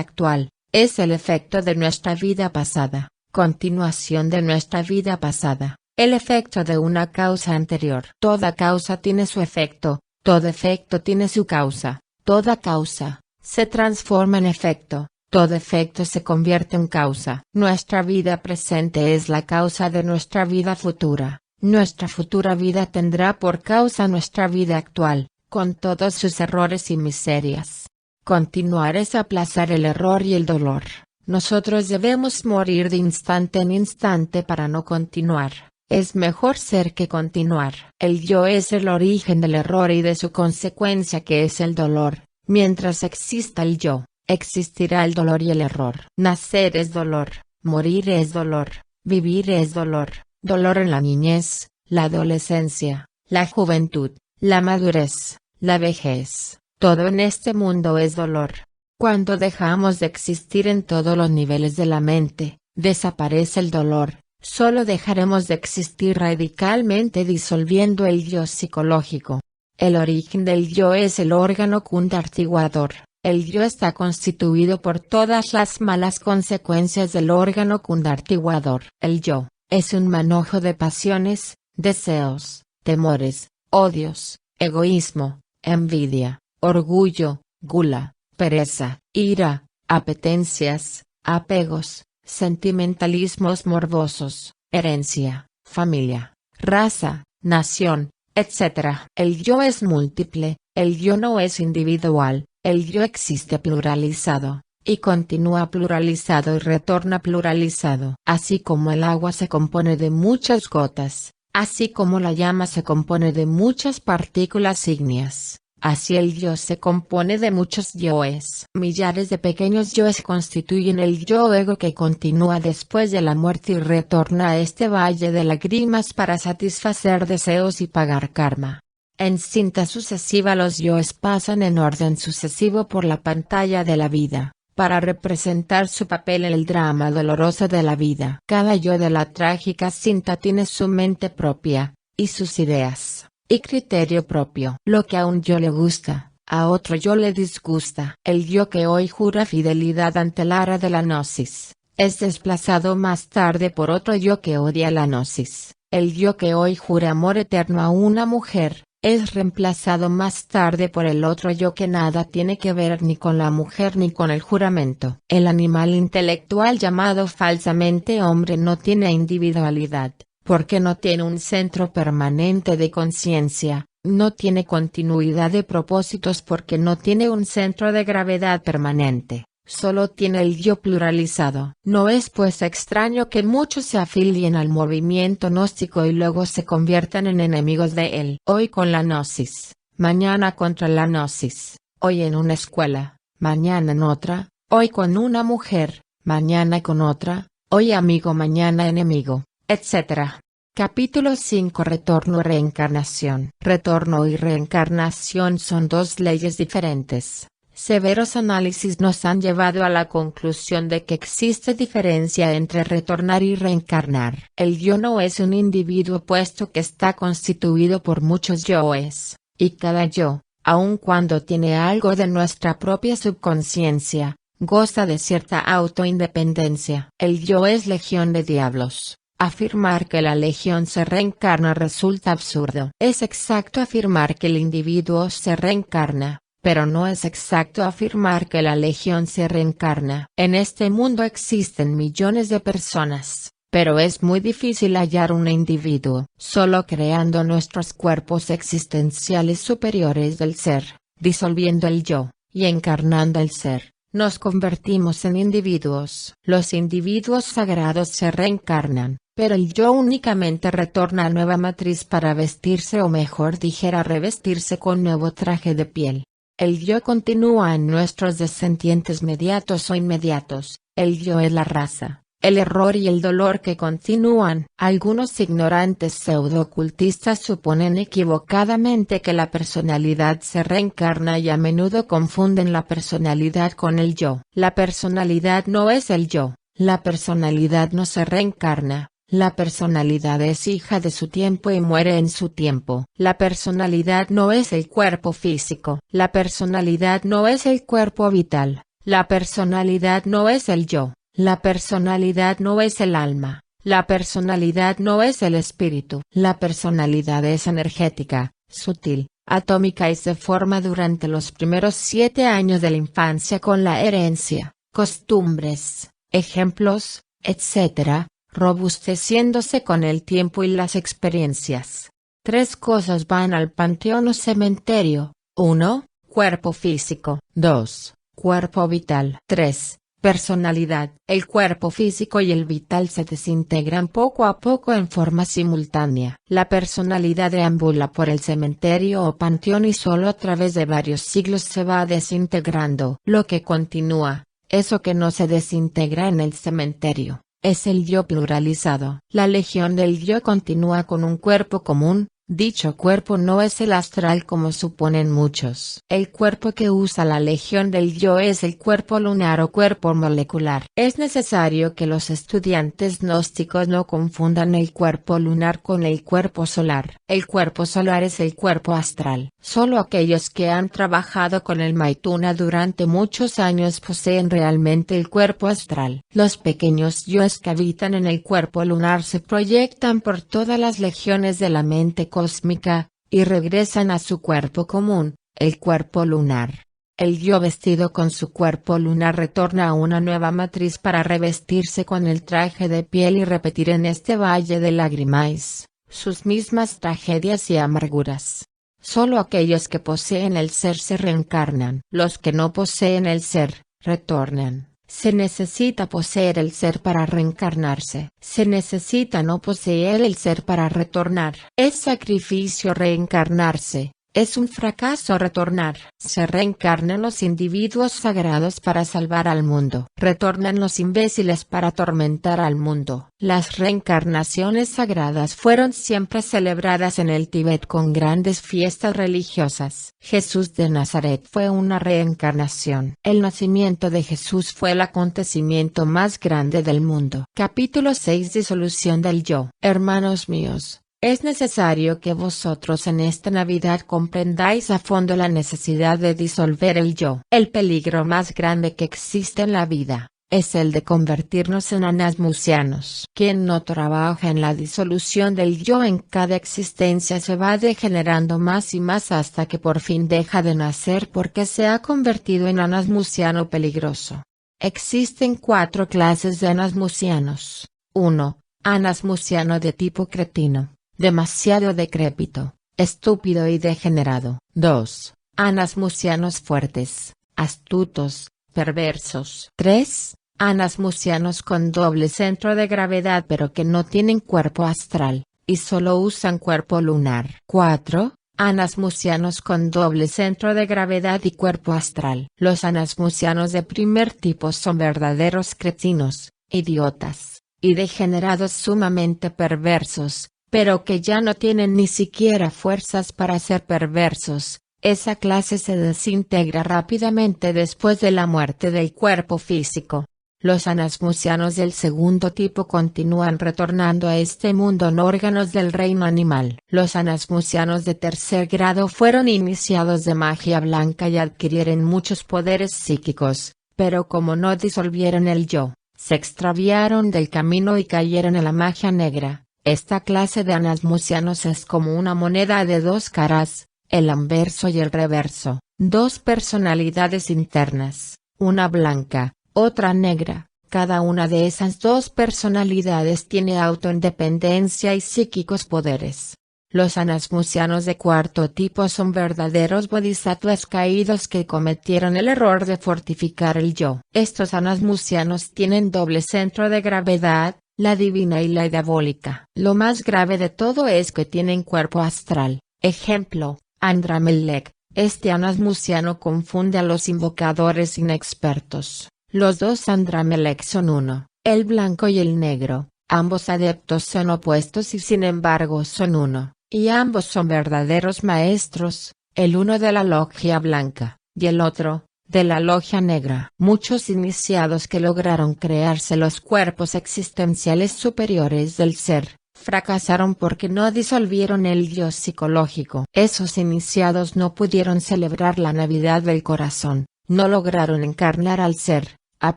actual es el efecto de nuestra vida pasada, continuación de nuestra vida pasada, el efecto de una causa anterior. Toda causa tiene su efecto, todo efecto tiene su causa, toda causa se transforma en efecto, todo efecto se convierte en causa. Nuestra vida presente es la causa de nuestra vida futura. Nuestra futura vida tendrá por causa nuestra vida actual, con todos sus errores y miserias. Continuar es aplazar el error y el dolor. Nosotros debemos morir de instante en instante para no continuar. Es mejor ser que continuar. El yo es el origen del error y de su consecuencia que es el dolor. Mientras exista el yo, existirá el dolor y el error. Nacer es dolor, morir es dolor, vivir es dolor. Dolor en la niñez, la adolescencia, la juventud, la madurez, la vejez. Todo en este mundo es dolor. Cuando dejamos de existir en todos los niveles de la mente, desaparece el dolor, solo dejaremos de existir radicalmente disolviendo el yo psicológico. El origen del yo es el órgano kundartiguador. El yo está constituido por todas las malas consecuencias del órgano kundartiguador. El yo es un manojo de pasiones, deseos, temores, odios, egoísmo, envidia, orgullo, gula, pereza, ira, apetencias, apegos, sentimentalismos morbosos, herencia, familia, raza, nación, etc. El yo es múltiple, el yo no es individual, el yo existe pluralizado, y continúa pluralizado y retorna pluralizado. Así como el agua se compone de muchas gotas, así como la llama se compone de muchas partículas ígneas, así el yo se compone de muchos yoes. Millares de pequeños yoes constituyen el yo ego que continúa después de la muerte y retorna a este valle de lágrimas para satisfacer deseos y pagar karma. En cinta sucesiva los yoes pasan en orden sucesivo por la pantalla de la vida, para representar su papel en el drama doloroso de la vida. Cada yo de la trágica cinta tiene su mente propia, y sus ideas, y criterio propio. Lo que a un yo le gusta, a otro yo le disgusta. El yo que hoy jura fidelidad ante la era de la gnosis, es desplazado más tarde por otro yo que odia la gnosis. El yo que hoy jura amor eterno a una mujer, es reemplazado más tarde por el otro yo que nada tiene que ver ni con la mujer ni con el juramento. El animal intelectual llamado falsamente hombre no tiene individualidad, porque no tiene un centro permanente de conciencia, no tiene continuidad de propósitos porque no tiene un centro de gravedad permanente. Solo tiene el yo pluralizado. No es pues extraño que muchos se afilien al movimiento gnóstico y luego se conviertan en enemigos de él. Hoy con la gnosis, mañana contra la gnosis, hoy en una escuela, mañana en otra, hoy con una mujer, mañana con otra, hoy amigo mañana enemigo, etc. Capítulo 5. Retorno y reencarnación. Retorno y reencarnación son dos leyes diferentes. Severos análisis nos han llevado a la conclusión de que existe diferencia entre retornar y reencarnar. El yo no es un individuo puesto que está constituido por muchos yoes, y cada yo, aun cuando tiene algo de nuestra propia subconsciencia, goza de cierta autoindependencia. El yo es legión de diablos. Afirmar que la legión se reencarna resulta absurdo. Es exacto afirmar que el individuo se reencarna, pero no es exacto afirmar que la legión se reencarna. En este mundo existen millones de personas, pero es muy difícil hallar un individuo. Solo creando nuestros cuerpos existenciales superiores del ser, disolviendo el yo, y encarnando el ser, nos convertimos en individuos. Los individuos sagrados se reencarnan, pero el yo únicamente retorna a nueva matriz para vestirse o mejor dijera revestirse con nuevo traje de piel. El yo continúa en nuestros descendientes mediatos o inmediatos, el yo es la raza, el error y el dolor que continúan. Algunos ignorantes pseudo-ocultistas suponen equivocadamente que la personalidad se reencarna y a menudo confunden la personalidad con el yo. La personalidad no es el yo, la personalidad no se reencarna. La personalidad es hija de su tiempo y muere en su tiempo. La personalidad no es el cuerpo físico. La personalidad no es el cuerpo vital. La personalidad no es el yo. La personalidad no es el alma. La personalidad no es el espíritu. La personalidad es energética, sutil, atómica y se forma durante los primeros 7 años de la infancia con la herencia, costumbres, ejemplos, etc., robusteciéndose con el tiempo y las experiencias. 3 cosas van al panteón o cementerio. 1. Cuerpo físico. 2. Cuerpo vital. 3. Personalidad. El cuerpo físico y el vital se desintegran poco a poco en forma simultánea. La personalidad deambula por el cementerio o panteón y solo a través de varios siglos se va desintegrando. Lo que continúa, eso que no se desintegra en el cementerio, es el yo pluralizado. La legión del yo continúa con un cuerpo común. Dicho cuerpo no es el astral como suponen muchos. El cuerpo que usa la legión del yo es el cuerpo lunar o cuerpo molecular. Es necesario que los estudiantes gnósticos no confundan el cuerpo lunar con el cuerpo solar. El cuerpo solar es el cuerpo astral. Solo aquellos que han trabajado con el Maituna durante muchos años poseen realmente el cuerpo astral. Los pequeños yoes que habitan en el cuerpo lunar se proyectan por todas las legiones de la mente cósmica, y regresan a su cuerpo común, el cuerpo lunar. El yo vestido con su cuerpo lunar retorna a una nueva matriz para revestirse con el traje de piel y repetir en este valle de lágrimas, sus mismas tragedias y amarguras. Solo aquellos que poseen el ser se reencarnan. Los que no poseen el ser, retornan. Se necesita poseer el ser para reencarnarse. Se necesita no poseer el ser para retornar. Es sacrificio reencarnarse. Es un fracaso retornar. Se reencarnan los individuos sagrados para salvar al mundo. Retornan los imbéciles para atormentar al mundo. Las reencarnaciones sagradas fueron siempre celebradas en el Tíbet con grandes fiestas religiosas. Jesús de Nazaret fue una reencarnación. El nacimiento de Jesús fue el acontecimiento más grande del mundo. Capítulo 6. Disolución del yo. Hermanos míos, es necesario que vosotros en esta Navidad comprendáis a fondo la necesidad de disolver el yo. El peligro más grande que existe en la vida es el de convertirnos en anasmusianos. Quien no trabaja en la disolución del yo en cada existencia se va degenerando más y más hasta que por fin deja de nacer porque se ha convertido en anasmusiano peligroso. Existen 4 clases de anasmusianos. 1. Anasmusiano de tipo cretino, demasiado decrépito, estúpido y degenerado. 2. Anasmusianos fuertes, astutos, perversos. 3. Anasmusianos con doble centro de gravedad pero que no tienen cuerpo astral, y solo usan cuerpo lunar. 4. Anasmusianos con doble centro de gravedad y cuerpo astral. Los anasmusianos de primer tipo son verdaderos cretinos, idiotas, y degenerados sumamente perversos, pero que ya no tienen ni siquiera fuerzas para ser perversos. Esa clase se desintegra rápidamente después de la muerte del cuerpo físico. Los anasmusianos del segundo tipo continúan retornando a este mundo en órganos del reino animal. Los anasmusianos de tercer grado fueron iniciados de magia blanca y adquirieron muchos poderes psíquicos, pero como no disolvieron el yo, se extraviaron del camino y cayeron en la magia negra. Esta clase de anasmusianos es como una moneda de 2 caras, el anverso y el reverso, 2 personalidades internas, una blanca, otra negra. Cada una de esas 2 personalidades tiene autoindependencia y psíquicos poderes. Los anasmusianos de cuarto tipo son verdaderos bodhisattvas caídos que cometieron el error de fortificar el yo. Estos anasmusianos tienen doble centro de gravedad, la divina y la diabólica. Lo más grave de todo es que tienen cuerpo astral. Ejemplo, Andramelech. Este anasmusiano confunde a los invocadores inexpertos. Los dos Andramelech son uno, el blanco y el negro. Ambos adeptos son opuestos y sin embargo son uno, y ambos son verdaderos maestros, el uno de la logia blanca, y el otro, de la logia negra. Muchos iniciados que lograron crearse los cuerpos existenciales superiores del ser, fracasaron porque no disolvieron el yo psicológico. Esos iniciados no pudieron celebrar la Navidad del corazón, no lograron encarnar al ser, a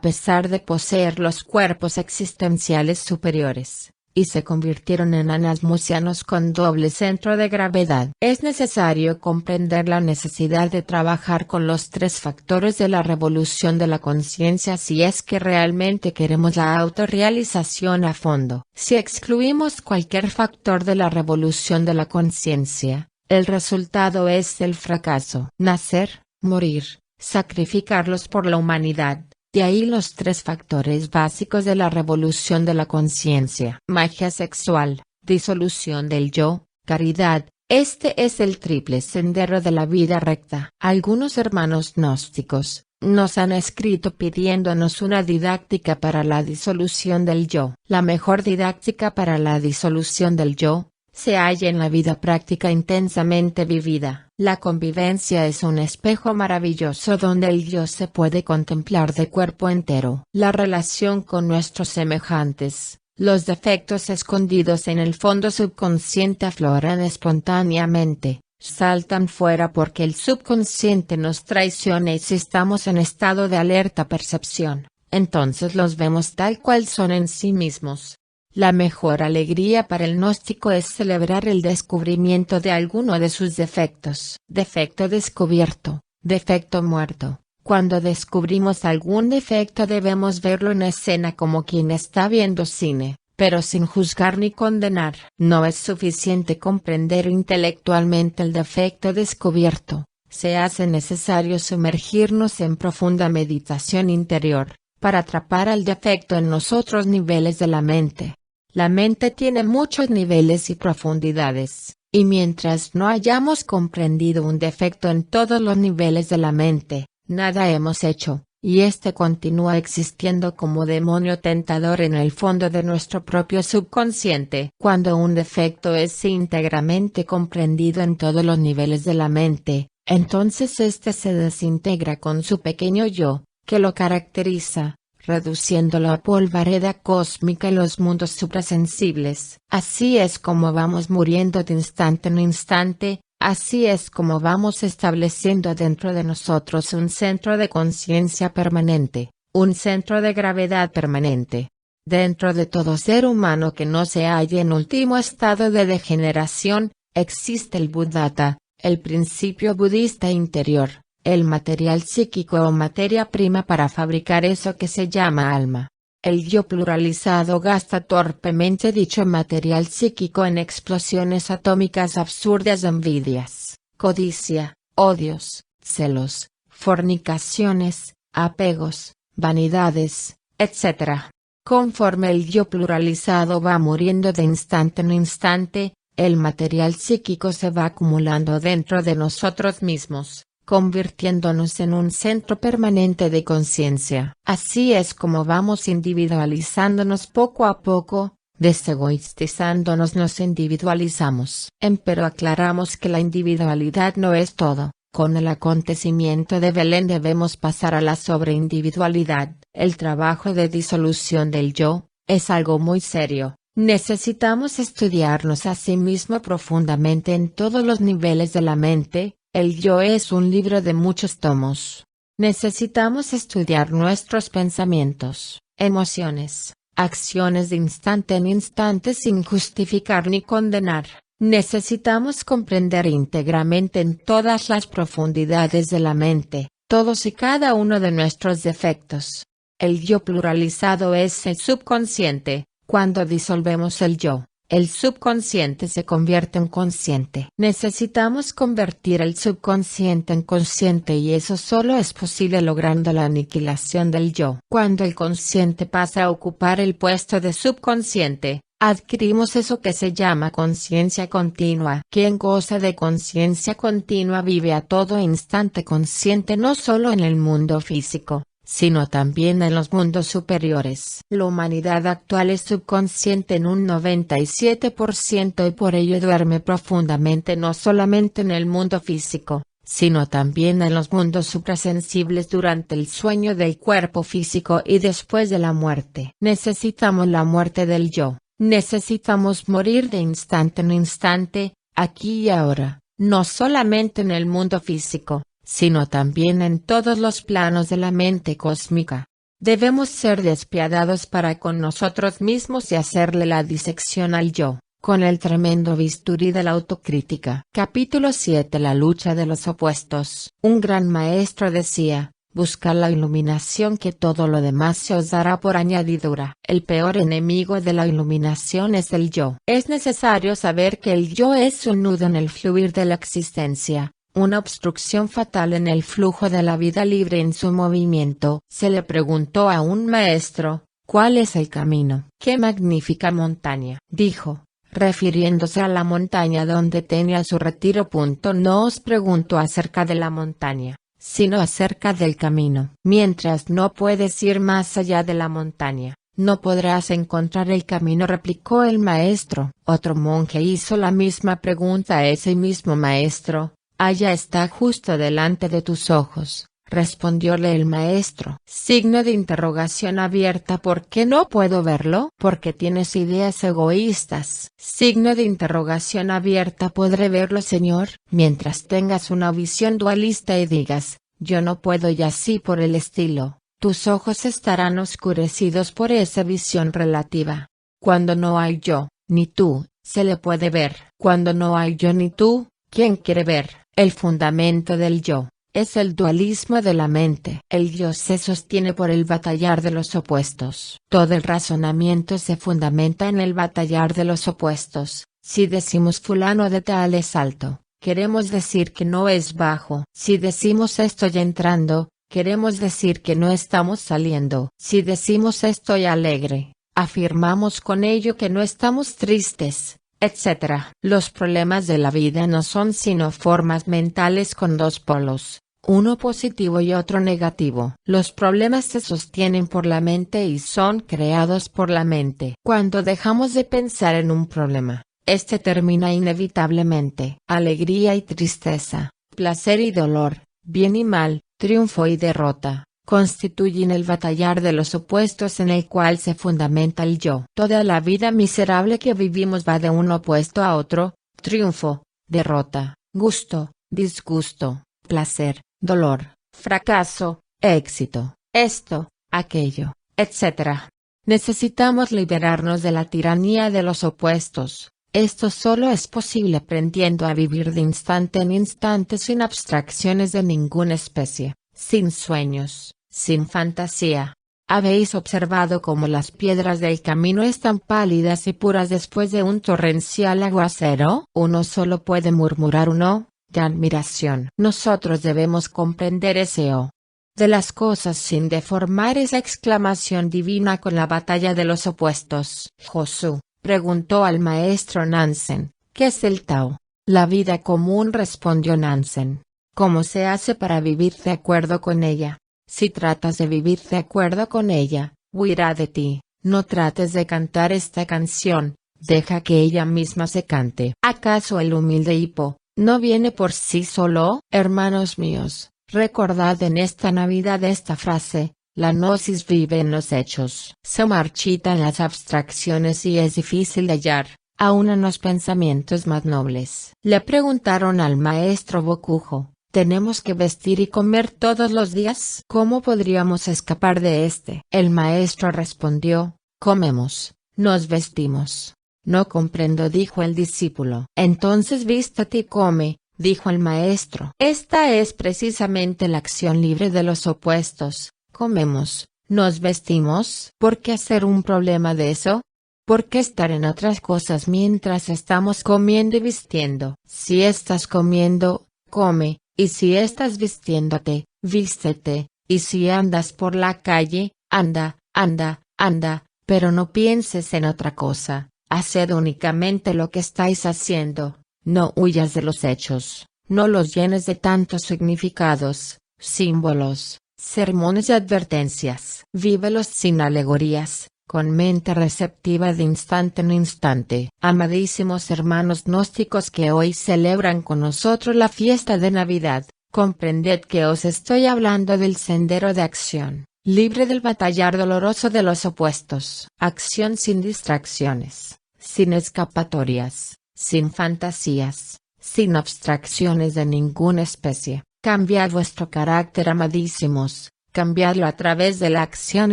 pesar de poseer los cuerpos existenciales superiores, y se convirtieron en anasmusianos con doble centro de gravedad. Es necesario comprender la necesidad de trabajar con los tres factores de la revolución de la conciencia si es que realmente queremos la autorrealización a fondo. Si excluimos cualquier factor de la revolución de la conciencia, el resultado es el fracaso. Nacer, morir, sacrificarlos por la humanidad. De ahí los tres factores básicos de la revolución de la conciencia. Magia sexual, disolución del yo, caridad. Este es el triple sendero de la vida recta. Algunos hermanos gnósticos nos han escrito pidiéndonos una didáctica para la disolución del yo. La mejor didáctica para la disolución del yo se halla en la vida práctica intensamente vivida. La convivencia es un espejo maravilloso donde el yo se puede contemplar de cuerpo entero. La relación con nuestros semejantes, los defectos escondidos en el fondo subconsciente afloran espontáneamente, saltan fuera porque el subconsciente nos traiciona y si estamos en estado de alerta percepción, entonces los vemos tal cual son en sí mismos. La mejor alegría para el gnóstico es celebrar el descubrimiento de alguno de sus defectos. Defecto descubierto, defecto muerto. Cuando descubrimos algún defecto debemos verlo en escena como quien está viendo cine, pero sin juzgar ni condenar. No es suficiente comprender intelectualmente el defecto descubierto, se hace necesario sumergirnos en profunda meditación interior, para atrapar al defecto en los otros niveles de la mente. La mente tiene muchos niveles y profundidades, y mientras no hayamos comprendido un defecto en todos los niveles de la mente, nada hemos hecho, y este continúa existiendo como demonio tentador en el fondo de nuestro propio subconsciente. Cuando un defecto es íntegramente comprendido en todos los niveles de la mente, entonces éste se desintegra con su pequeño yo, que lo caracteriza, reduciéndolo a polvareda cósmica en los mundos suprasensibles. Así es como vamos muriendo de instante en instante, así es como vamos estableciendo dentro de nosotros un centro de conciencia permanente, un centro de gravedad permanente. Dentro de todo ser humano que no se halle en último estado de degeneración, existe el Buddhata, el principio budista interior, el material psíquico o materia prima para fabricar eso que se llama alma. El yo pluralizado gasta torpemente dicho material psíquico en explosiones atómicas absurdas de envidias, codicia, odios, celos, fornicaciones, apegos, vanidades, etc. Conforme el yo pluralizado va muriendo de instante en instante, el material psíquico se va acumulando dentro de nosotros mismos, convirtiéndonos en un centro permanente de conciencia. Así es como vamos individualizándonos poco a poco, desegoistizándonos nos individualizamos. Empero aclaramos que la individualidad no es todo. Con el acontecimiento de Belén debemos pasar a la sobreindividualidad. El trabajo de disolución del yo, es algo muy serio. Necesitamos estudiarnos a sí mismo profundamente en todos los niveles de la mente. El yo es un libro de muchos tomos. Necesitamos estudiar nuestros pensamientos, emociones, acciones de instante en instante sin justificar ni condenar. Necesitamos comprender íntegramente en todas las profundidades de la mente, todos y cada uno de nuestros defectos. El yo pluralizado es el subconsciente. Cuando disolvemos el yo, el subconsciente se convierte en consciente. Necesitamos convertir el subconsciente en consciente y eso solo es posible logrando la aniquilación del yo. Cuando el consciente pasa a ocupar el puesto de subconsciente, adquirimos eso que se llama conciencia continua. Quien goza de conciencia continua vive a todo instante consciente no solo en el mundo físico, sino también en los mundos superiores. La humanidad actual es subconsciente en un 97% y por ello duerme profundamente no solamente en el mundo físico, sino también en los mundos suprasensibles durante el sueño del cuerpo físico y después de la muerte. Necesitamos la muerte del yo. Necesitamos morir de instante en instante, aquí y ahora, no solamente en el mundo físico, sino también en todos los planos de la mente cósmica. Debemos ser despiadados para con nosotros mismos y hacerle la disección al yo, con el tremendo bisturí de la autocrítica. Capítulo 7. La lucha de los opuestos. Un gran maestro decía: buscad la iluminación, que todo lo demás se os dará por añadidura. El peor enemigo de la iluminación es el yo. Es necesario saber que el yo es un nudo en el fluir de la existencia, una obstrucción fatal en el flujo de la vida libre en su movimiento. Se le preguntó a un maestro: ¿cuál es el camino? ¡Qué magnífica montaña!, dijo, refiriéndose a la montaña donde tenía su retiro. No os pregunto acerca de la montaña, sino acerca del camino. Mientras no puedes ir más allá de la montaña, no podrás encontrar el camino, replicó el maestro. Otro monje hizo la misma pregunta a ese mismo maestro. Allá está, justo delante de tus ojos, respondióle el maestro. Signo de interrogación abierta. ¿Por qué no puedo verlo? Porque tienes ideas egoístas. Signo de interrogación abierta. ¿Podré verlo, señor? Mientras tengas una visión dualista y digas, yo no puedo, y así por el estilo, tus ojos estarán oscurecidos por esa visión relativa. Cuando no hay yo, ni tú, se le puede ver. Cuando no hay yo ni tú, ¿quién quiere ver? El fundamento del yo es el dualismo de la mente. El yo se sostiene por el batallar de los opuestos. Todo el razonamiento se fundamenta en el batallar de los opuestos. Si decimos fulano de tal es alto, queremos decir que no es bajo. Si decimos estoy entrando, queremos decir que no estamos saliendo. Si decimos estoy alegre, afirmamos con ello que no estamos tristes, etc. Los problemas de la vida no son sino formas mentales con dos polos, uno positivo y otro negativo. Los problemas se sostienen por la mente y son creados por la mente. Cuando dejamos de pensar en un problema, este termina inevitablemente. Alegría y tristeza, placer y dolor, bien y mal, triunfo y derrota, constituyen el batallar de los opuestos en el cual se fundamenta el yo. Toda la vida miserable que vivimos va de un opuesto a otro: triunfo, derrota, gusto, disgusto, placer, dolor, fracaso, éxito, esto, aquello, etc. Necesitamos liberarnos de la tiranía de los opuestos. Esto solo es posible aprendiendo a vivir de instante en instante sin abstracciones de ninguna especie, sin sueños, sin fantasía. ¿Habéis observado cómo las piedras del camino están pálidas y puras después de un torrencial aguacero? Uno solo puede murmurar un "oh" de admiración. Nosotros debemos comprender ese "oh" de las cosas sin deformar esa exclamación divina con la batalla de los opuestos. Josu preguntó al maestro Nansen: ¿qué es el Tao? La vida común, respondió Nansen. ¿Cómo se hace para vivir de acuerdo con ella? Si tratas de vivir de acuerdo con ella, huirá de ti. No trates de cantar esta canción, deja que ella misma se cante. ¿Acaso el humilde hipo no viene por sí solo? Hermanos míos, recordad en esta Navidad esta frase: la gnosis vive en los hechos. Se marchita en las abstracciones y es difícil de hallar, aun en los pensamientos más nobles. Le preguntaron al maestro Bokujo: ¿tenemos que vestir y comer todos los días? ¿Cómo podríamos escapar de este? El maestro respondió: comemos, nos vestimos. No comprendo, dijo el discípulo. Entonces vístate y come, dijo el maestro. Esta es precisamente la acción libre de los opuestos. Comemos, nos vestimos. ¿Por qué hacer un problema de eso? ¿Por qué estar en otras cosas mientras estamos comiendo y vistiendo? Si estás comiendo, come, y si estás vistiéndote, vístete, y si andas por la calle, anda, anda, anda, pero no pienses en otra cosa, haced únicamente lo que estáis haciendo, no huyas de los hechos, no los llenes de tantos significados, símbolos, sermones y advertencias. Vívelos sin alegorías, con mente receptiva de instante en instante. Amadísimos hermanos gnósticos que hoy celebran con nosotros la fiesta de Navidad, comprended que os estoy hablando del sendero de acción, libre del batallar doloroso de los opuestos. Acción sin distracciones, sin escapatorias, sin fantasías, sin abstracciones de ninguna especie. Cambiad vuestro carácter, amadísimos, cambiadlo a través de la acción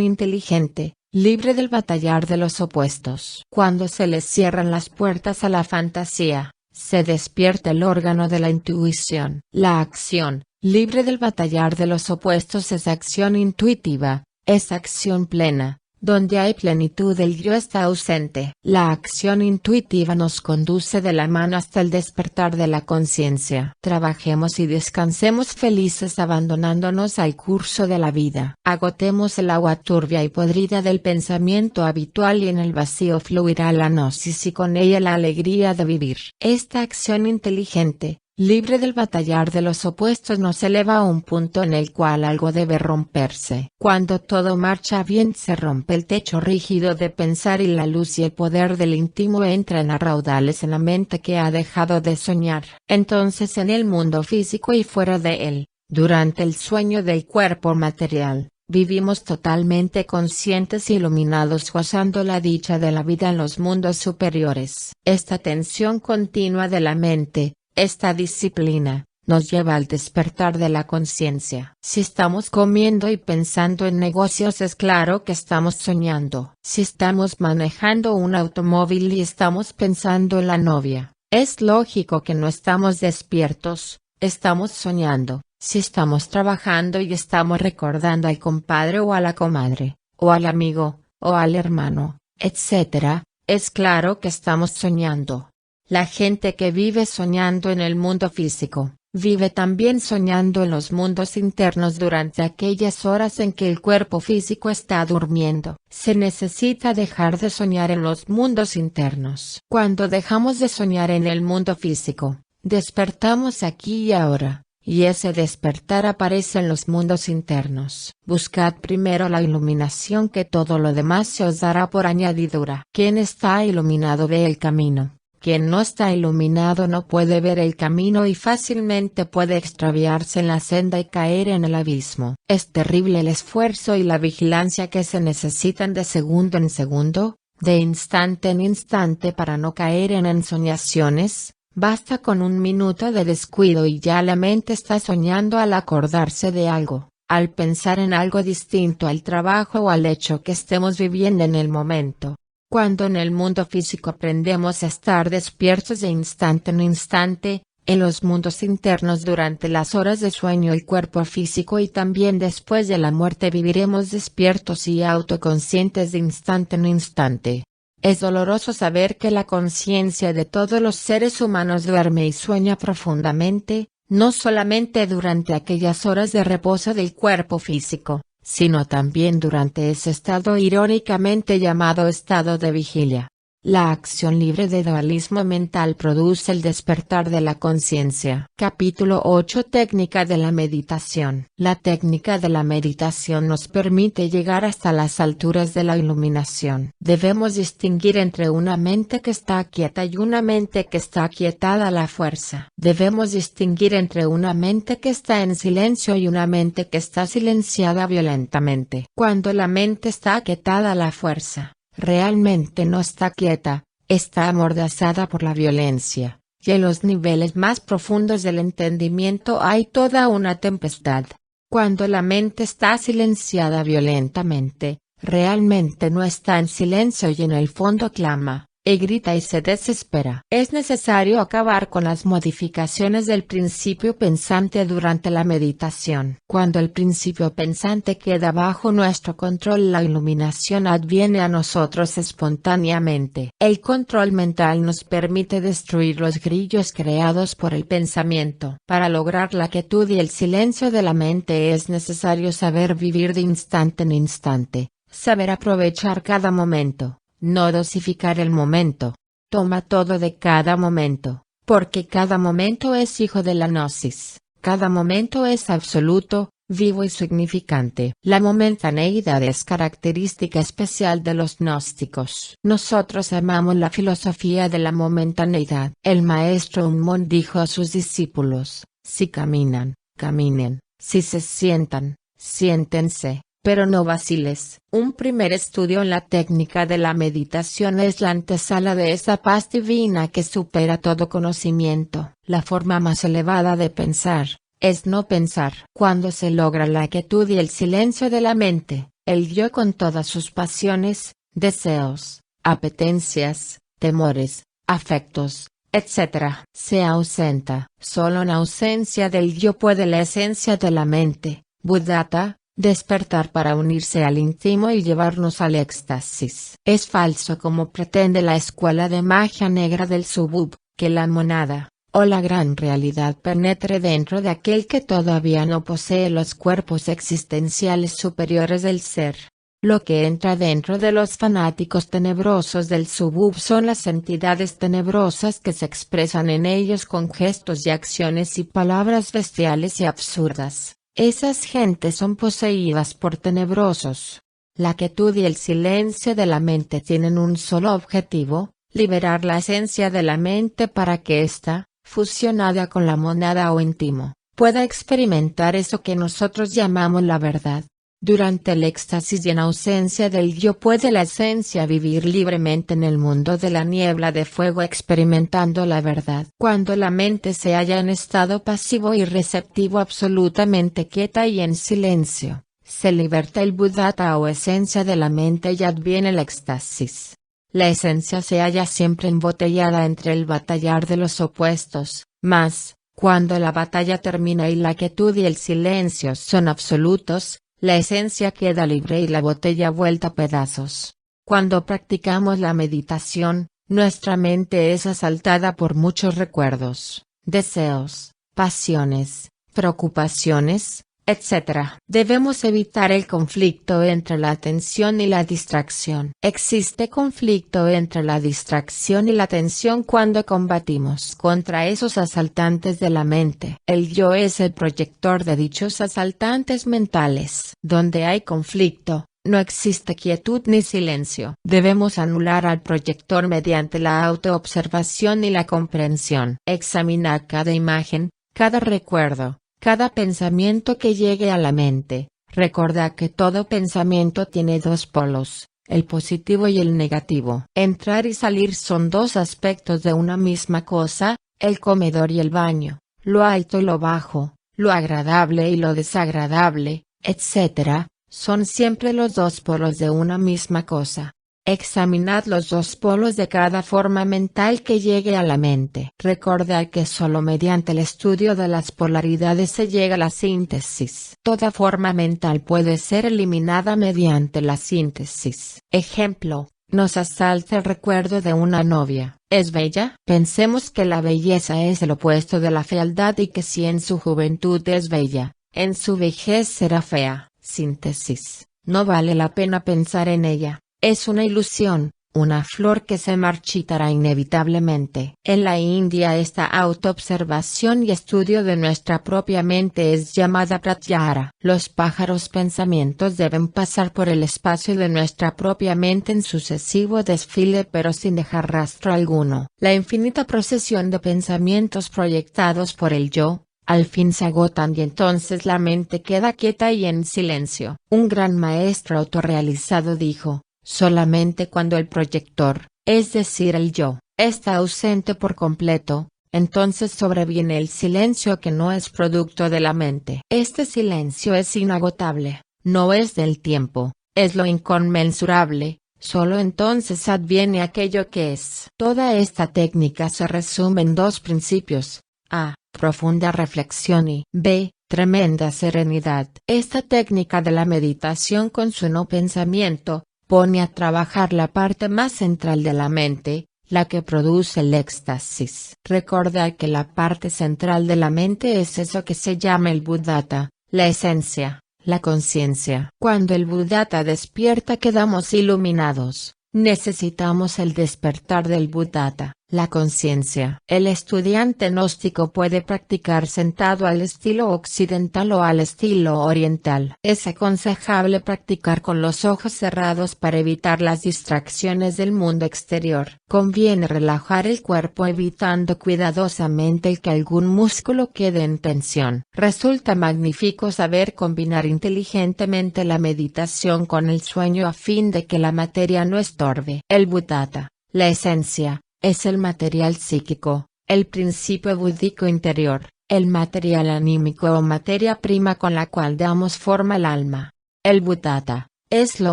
inteligente, libre del batallar de los opuestos. Cuando se les cierran las puertas a la fantasía, se despierta el órgano de la intuición. La acción, libre del batallar de los opuestos, es acción intuitiva, es acción plena, donde hay plenitud el yo está ausente. La acción intuitiva nos conduce de la mano hasta el despertar de la conciencia. Trabajemos y descansemos felices abandonándonos al curso de la vida. Agotemos el agua turbia y podrida del pensamiento habitual y en el vacío fluirá la gnosis y con ella la alegría de vivir. Esta acción inteligente, libre del batallar de los opuestos, nos eleva a un punto en el cual algo debe romperse. Cuando todo marcha bien se rompe el techo rígido de pensar y la luz y el poder del íntimo entran a raudales en la mente que ha dejado de soñar. Entonces en el mundo físico y fuera de él, durante el sueño del cuerpo material, vivimos totalmente conscientes y iluminados gozando la dicha de la vida en los mundos superiores. Esta tensión continua de la mente, esta disciplina, nos lleva al despertar de la conciencia. Si estamos comiendo y pensando en negocios, es claro que estamos soñando. Si estamos manejando un automóvil y estamos pensando en la novia, es lógico que no estamos despiertos, estamos soñando. Si estamos trabajando y estamos recordando al compadre o a la comadre, o al amigo, o al hermano, etc., es claro que estamos soñando. La gente que vive soñando en el mundo físico, vive también soñando en los mundos internos durante aquellas horas en que el cuerpo físico está durmiendo. Se necesita dejar de soñar en los mundos internos. Cuando dejamos de soñar en el mundo físico, despertamos aquí y ahora, y ese despertar aparece en los mundos internos. Buscad primero la iluminación, que todo lo demás se os dará por añadidura. Quien está iluminado ve el camino. Quien no está iluminado no puede ver el camino y fácilmente puede extraviarse en la senda y caer en el abismo. Es terrible el esfuerzo y la vigilancia que se necesitan de segundo en segundo, de instante en instante para no caer en ensoñaciones. Basta con un minuto de descuido y ya la mente está soñando al acordarse de algo, al pensar en algo distinto al trabajo o al hecho que estemos viviendo en el momento. Cuando en el mundo físico aprendemos a estar despiertos de instante en instante, en los mundos internos durante las horas de sueño el cuerpo físico y también después de la muerte viviremos despiertos y autoconscientes de instante en instante. Es doloroso saber que la conciencia de todos los seres humanos duerme y sueña profundamente, no solamente durante aquellas horas de reposo del cuerpo físico, sino también durante ese estado irónicamente llamado estado de vigilia. La acción libre de dualismo mental produce el despertar de la conciencia. Capítulo 8. Técnica de la meditación. La técnica de la meditación nos permite llegar hasta las alturas de la iluminación. Debemos distinguir entre una mente que está quieta y una mente que está aquietada a la fuerza. Debemos distinguir entre una mente que está en silencio y una mente que está silenciada violentamente. Cuando la mente está aquietada a la fuerza, realmente no está quieta, está amordazada por la violencia, y en los niveles más profundos del entendimiento hay toda una tempestad. Cuando la mente está silenciada violentamente, realmente no está en silencio y en el fondo clama, y grita y se desespera. Es necesario acabar con las modificaciones del principio pensante durante la meditación. Cuando el principio pensante queda bajo nuestro control, la iluminación adviene a nosotros espontáneamente. El control mental nos permite destruir los grillos creados por el pensamiento. Para lograr la quietud y el silencio de la mente es necesario saber vivir de instante en instante, saber aprovechar cada momento. No dosificar el momento. Toma todo de cada momento, porque cada momento es hijo de la gnosis, cada momento es absoluto, vivo y significante. La momentaneidad es característica especial de los gnósticos. Nosotros amamos la filosofía de la momentaneidad. El maestro Unmon dijo a sus discípulos: si caminan, caminen, si se sientan, siéntense, pero no vaciles. Un primer estudio en la técnica de la meditación es la antesala de esa paz divina que supera todo conocimiento. La forma más elevada de pensar es no pensar. Cuando se logra la quietud y el silencio de la mente, el yo con todas sus pasiones, deseos, apetencias, temores, afectos, etc., se ausenta. Solo en ausencia del yo puede la esencia de la mente, Buddhata, despertar para unirse al íntimo y llevarnos al éxtasis. Es falso como pretende la escuela de magia negra del Subub, que la monada, o la gran realidad penetre dentro de aquel que todavía no posee los cuerpos existenciales superiores del ser. Lo que entra dentro de los fanáticos tenebrosos del Subub son las entidades tenebrosas que se expresan en ellos con gestos y acciones y palabras bestiales y absurdas. Esas gentes son poseídas por tenebrosos. La quietud y el silencio de la mente tienen un solo objetivo: liberar la esencia de la mente para que ésta, fusionada con la monada o íntimo, pueda experimentar eso que nosotros llamamos la verdad. Durante el éxtasis y en ausencia del yo puede la esencia vivir libremente en el mundo de la niebla de fuego experimentando la verdad. Cuando la mente se halla en estado pasivo y receptivo absolutamente quieta y en silencio, se liberta el Buddhata o esencia de la mente y adviene el éxtasis. La esencia se halla siempre embotellada entre el batallar de los opuestos, mas, cuando la batalla termina y la quietud y el silencio son absolutos, la esencia queda libre y la botella vuelta a pedazos. Cuando practicamos la meditación, nuestra mente es asaltada por muchos recuerdos, deseos, pasiones, preocupaciones, etc. Debemos evitar el conflicto entre la atención y la distracción. Existe conflicto entre la distracción y la atención cuando combatimos contra esos asaltantes de la mente. El yo es el proyector de dichos asaltantes mentales. Donde hay conflicto, no existe quietud ni silencio. Debemos anular al proyector mediante la autoobservación y la comprensión. Examinar cada imagen, cada recuerdo, cada pensamiento que llegue a la mente. Recordad que todo pensamiento tiene dos polos, el positivo y el negativo. Entrar y salir son dos aspectos de una misma cosa, el comedor y el baño, lo alto y lo bajo, lo agradable y lo desagradable, etc., son siempre los dos polos de una misma cosa. Examinad los dos polos de cada forma mental que llegue a la mente. Recordad que solo mediante el estudio de las polaridades se llega a la síntesis. Toda forma mental puede ser eliminada mediante la síntesis. Ejemplo, nos asalta el recuerdo de una novia. ¿Es bella? Pensemos que la belleza es el opuesto de la fealdad y que si en su juventud es bella, en su vejez será fea. Síntesis. No vale la pena pensar en ella. Es una ilusión, una flor que se marchitará inevitablemente. En la India esta autoobservación y estudio de nuestra propia mente es llamada pratyahara. Los pájaros pensamientos deben pasar por el espacio de nuestra propia mente en sucesivo desfile pero sin dejar rastro alguno. La infinita procesión de pensamientos proyectados por el yo, al fin se agotan y entonces la mente queda quieta y en silencio. Un gran maestro autorrealizado dijo: solamente cuando el proyector, es decir el yo, está ausente por completo, entonces sobreviene el silencio que no es producto de la mente. Este silencio es inagotable, no es del tiempo, es lo inconmensurable, solo entonces adviene aquello que es. Toda esta técnica se resume en dos principios: A. Profunda reflexión y B. Tremenda serenidad. Esta técnica de la meditación con su no pensamiento, pone a trabajar la parte más central de la mente, la que produce el éxtasis. Recordad que la parte central de la mente es eso que se llama el Buddhata, la esencia, la conciencia. Cuando el Buddhata despierta quedamos iluminados. Necesitamos el despertar del Buddhata, la conciencia. El estudiante gnóstico puede practicar sentado al estilo occidental o al estilo oriental. Es aconsejable practicar con los ojos cerrados para evitar las distracciones del mundo exterior. Conviene relajar el cuerpo evitando cuidadosamente el que algún músculo quede en tensión. Resulta magnífico saber combinar inteligentemente la meditación con el sueño a fin de que la materia no estorbe. El Buddhata, la esencia, es el material psíquico, el principio búdico interior, el material anímico o materia prima con la cual damos forma al alma. El Buddhata es lo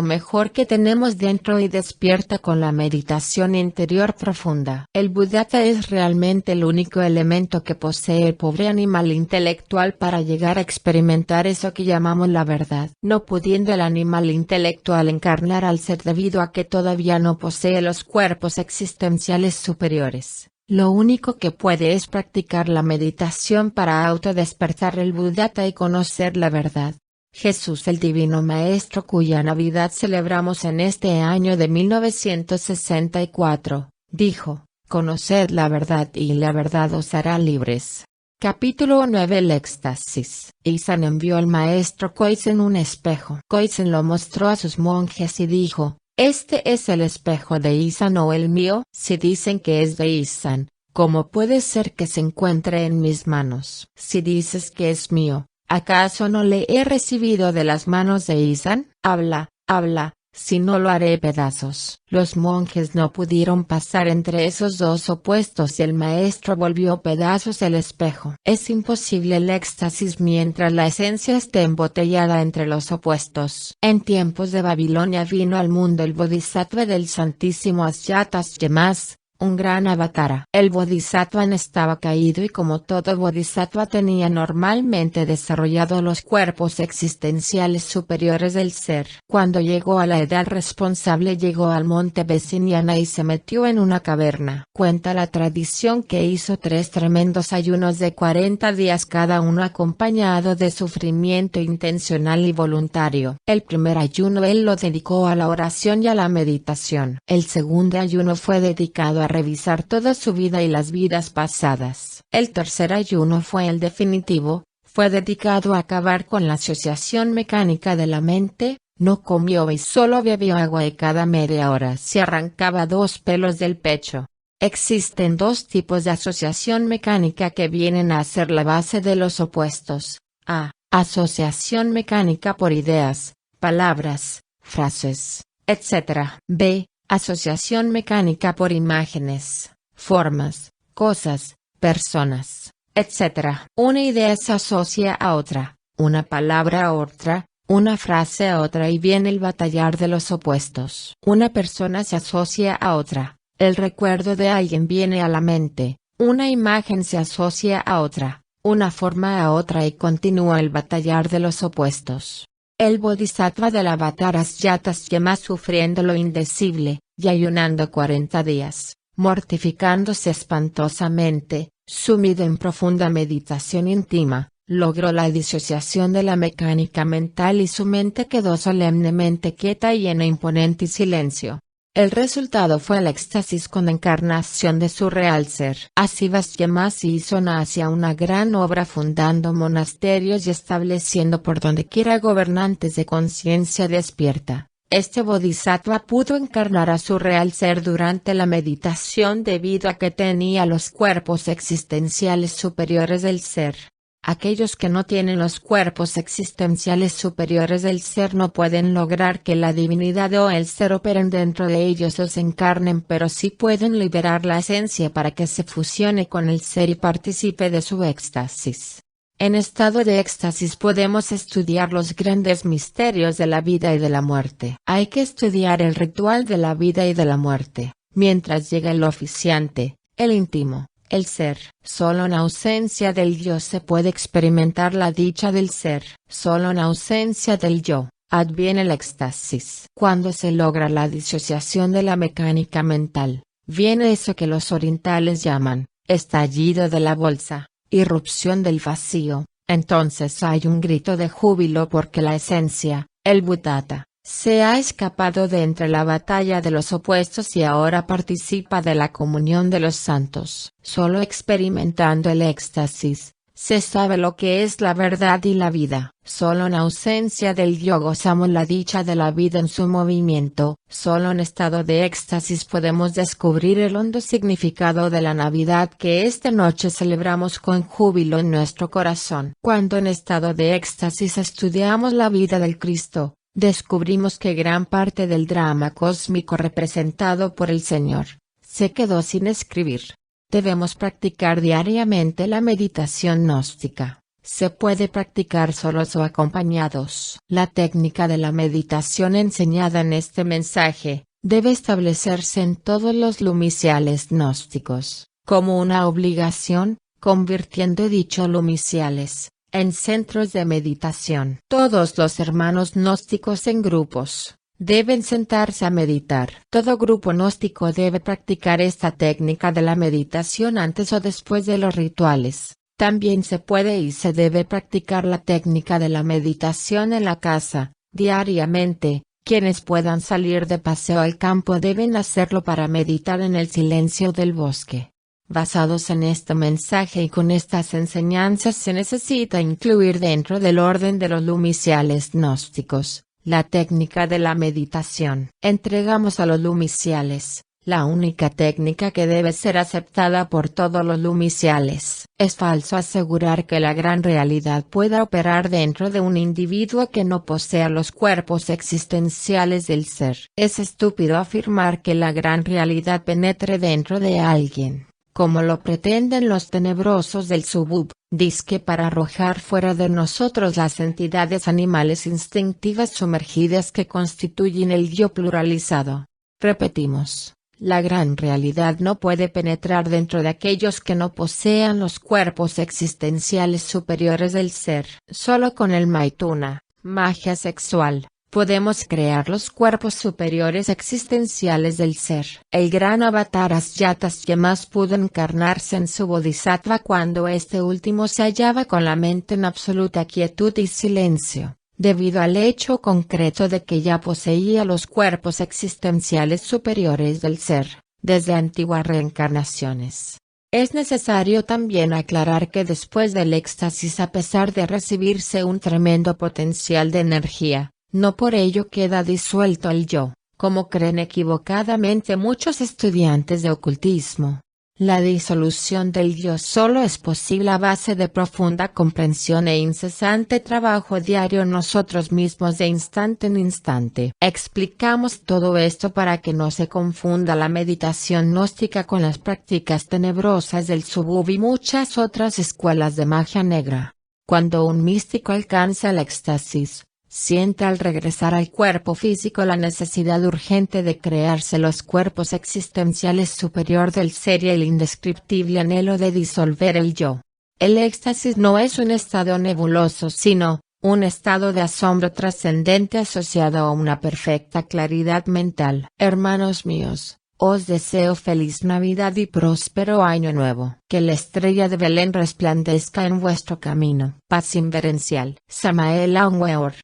mejor que tenemos dentro y despierta con la meditación interior profunda. El Buddhata es realmente el único elemento que posee el pobre animal intelectual para llegar a experimentar eso que llamamos la verdad. No pudiendo el animal intelectual encarnar al ser debido a que todavía no posee los cuerpos existenciales superiores, lo único que puede es practicar la meditación para autodespertar el Buddhata y conocer la verdad. Jesús el Divino Maestro, cuya Navidad celebramos en este año de 1964, dijo: «Conoced la verdad y la verdad os hará libres». Capítulo 9. El éxtasis. Izan envió al maestro Koizen un espejo. Koizen lo mostró a sus monjes y dijo: «Este es el espejo de Izan o el mío». Si dicen que es de Izan, ¿cómo puede ser que se encuentre en mis manos? Si dices que es mío, ¿acaso no le he recibido de las manos de Izan? Habla, habla, si no lo haré pedazos. Los monjes no pudieron pasar entre esos dos opuestos y el maestro volvió pedazos el espejo. Es imposible el éxtasis mientras la esencia esté embotellada entre los opuestos. En tiempos de Babilonia vino al mundo el Bodhisattva del Santísimo Asyatas Yemas, un gran avatara. El Bodhisattva estaba caído y como todo Bodhisattva tenía normalmente desarrollado los cuerpos existenciales superiores del ser. Cuando llegó a la edad responsable llegó al monte Vesinyana y se metió en una caverna. Cuenta la tradición que hizo 3 tremendos ayunos de 40 días cada uno acompañado de sufrimiento intencional y voluntario. El primer ayuno él lo dedicó a la oración y a la meditación. El segundo ayuno fue dedicado a revisar toda su vida y las vidas pasadas. El tercer ayuno fue el definitivo, fue dedicado a acabar con la asociación mecánica de la mente. No comió y solo bebió agua y cada media hora se arrancaba 2 pelos del pecho. Existen 2 tipos de asociación mecánica que vienen a ser la base de los opuestos. A. Asociación mecánica por ideas, palabras, frases, etc. B. Asociación mecánica por imágenes, formas, cosas, personas, etc. Una idea se asocia a otra, una palabra a otra, una frase a otra y viene el batallar de los opuestos. Una persona se asocia a otra, el recuerdo de alguien viene a la mente, una imagen se asocia a otra, una forma a otra y continúa el batallar de los opuestos. El Bodhisattva del avatar Asyatas Yemas sufriendo lo indecible, y ayunando 40 días, mortificándose espantosamente, sumido en profunda meditación íntima, logró la disociación de la mecánica mental y su mente quedó solemnemente quieta y en imponente silencio. El resultado fue el éxtasis con encarnación de su real ser. Asivas Yemas hizo hacia una gran obra fundando monasterios y estableciendo por dondequiera gobernantes de conciencia despierta. Este Bodhisattva pudo encarnar a su real ser durante la meditación debido a que tenía los cuerpos existenciales superiores del ser. Aquellos que no tienen los cuerpos existenciales superiores del ser no pueden lograr que la divinidad o el ser operen dentro de ellos o se encarnen, pero sí pueden liberar la esencia para que se fusione con el ser y participe de su éxtasis. En estado de éxtasis podemos estudiar los grandes misterios de la vida y de la muerte. Hay que estudiar el ritual de la vida y de la muerte, mientras llega el oficiante, el íntimo, el ser. Solo en ausencia del yo se puede experimentar la dicha del ser. Solo en ausencia del yo adviene el éxtasis. Cuando se logra la disociación de la mecánica mental, viene eso que los orientales llaman estallido de la bolsa, irrupción del vacío. Entonces hay un grito de júbilo porque la esencia, el Buddhata, se ha escapado de entre la batalla de los opuestos y ahora participa de la comunión de los santos. Solo experimentando el éxtasis, se sabe lo que es la verdad y la vida. Solo en ausencia del yo gozamos la dicha de la vida en su movimiento. Solo en estado de éxtasis podemos descubrir el hondo significado de la Navidad que esta noche celebramos con júbilo en nuestro corazón. Cuando en estado de éxtasis estudiamos la vida del Cristo, descubrimos que gran parte del drama cósmico representado por el Señor se quedó sin escribir. Debemos practicar diariamente la meditación gnóstica. Se puede practicar solos o acompañados. La técnica de la meditación enseñada en este mensaje debe establecerse en todos los lumiciales gnósticos, como una obligación, convirtiendo dicho lumiciales en centros de meditación. Todos los hermanos gnósticos en grupos deben sentarse a meditar. Todo grupo gnóstico debe practicar esta técnica de la meditación antes o después de los rituales. También se puede y se debe practicar la técnica de la meditación en la casa, diariamente. Quienes puedan salir de paseo al campo deben hacerlo para meditar en el silencio del bosque. Basados en este mensaje y con estas enseñanzas se necesita incluir dentro del orden de los lumiciales gnósticos la técnica de la meditación. Entregamos a los lumiciales la única técnica que debe ser aceptada por todos los lumiciales. Es falso asegurar que la gran realidad pueda operar dentro de un individuo que no posea los cuerpos existenciales del ser. Es estúpido afirmar que la gran realidad penetre dentro de alguien, como lo pretenden los tenebrosos del Subub, dizque para arrojar fuera de nosotros las entidades animales instintivas sumergidas que constituyen el yo pluralizado. Repetimos, la gran realidad no puede penetrar dentro de aquellos que no posean los cuerpos existenciales superiores del ser. Solo con el Maituna, magia sexual, podemos crear los cuerpos superiores existenciales del ser. El gran avatar Asyatas Yamas pudo encarnarse en su bodhisattva cuando este último se hallaba con la mente en absoluta quietud y silencio, debido al hecho concreto de que ya poseía los cuerpos existenciales superiores del ser, desde antiguas reencarnaciones. Es necesario también aclarar que después del éxtasis, a pesar de recibirse un tremendo potencial de energía, no por ello queda disuelto el yo, como creen equivocadamente muchos estudiantes de ocultismo. La disolución del yo solo es posible a base de profunda comprensión e incesante trabajo diario en nosotros mismos de instante en instante. Explicamos todo esto para que no se confunda la meditación gnóstica con las prácticas tenebrosas del Subub y muchas otras escuelas de magia negra. Cuando un místico alcanza el éxtasis, siente al regresar al cuerpo físico la necesidad urgente de crearse los cuerpos existenciales superior del ser y el indescriptible anhelo de disolver el yo. El éxtasis no es un estado nebuloso sino un estado de asombro trascendente asociado a una perfecta claridad mental. Hermanos míos, os deseo feliz Navidad y próspero Año Nuevo. Que la estrella de Belén resplandezca en vuestro camino. Paz inverencial. Samael Aunweor.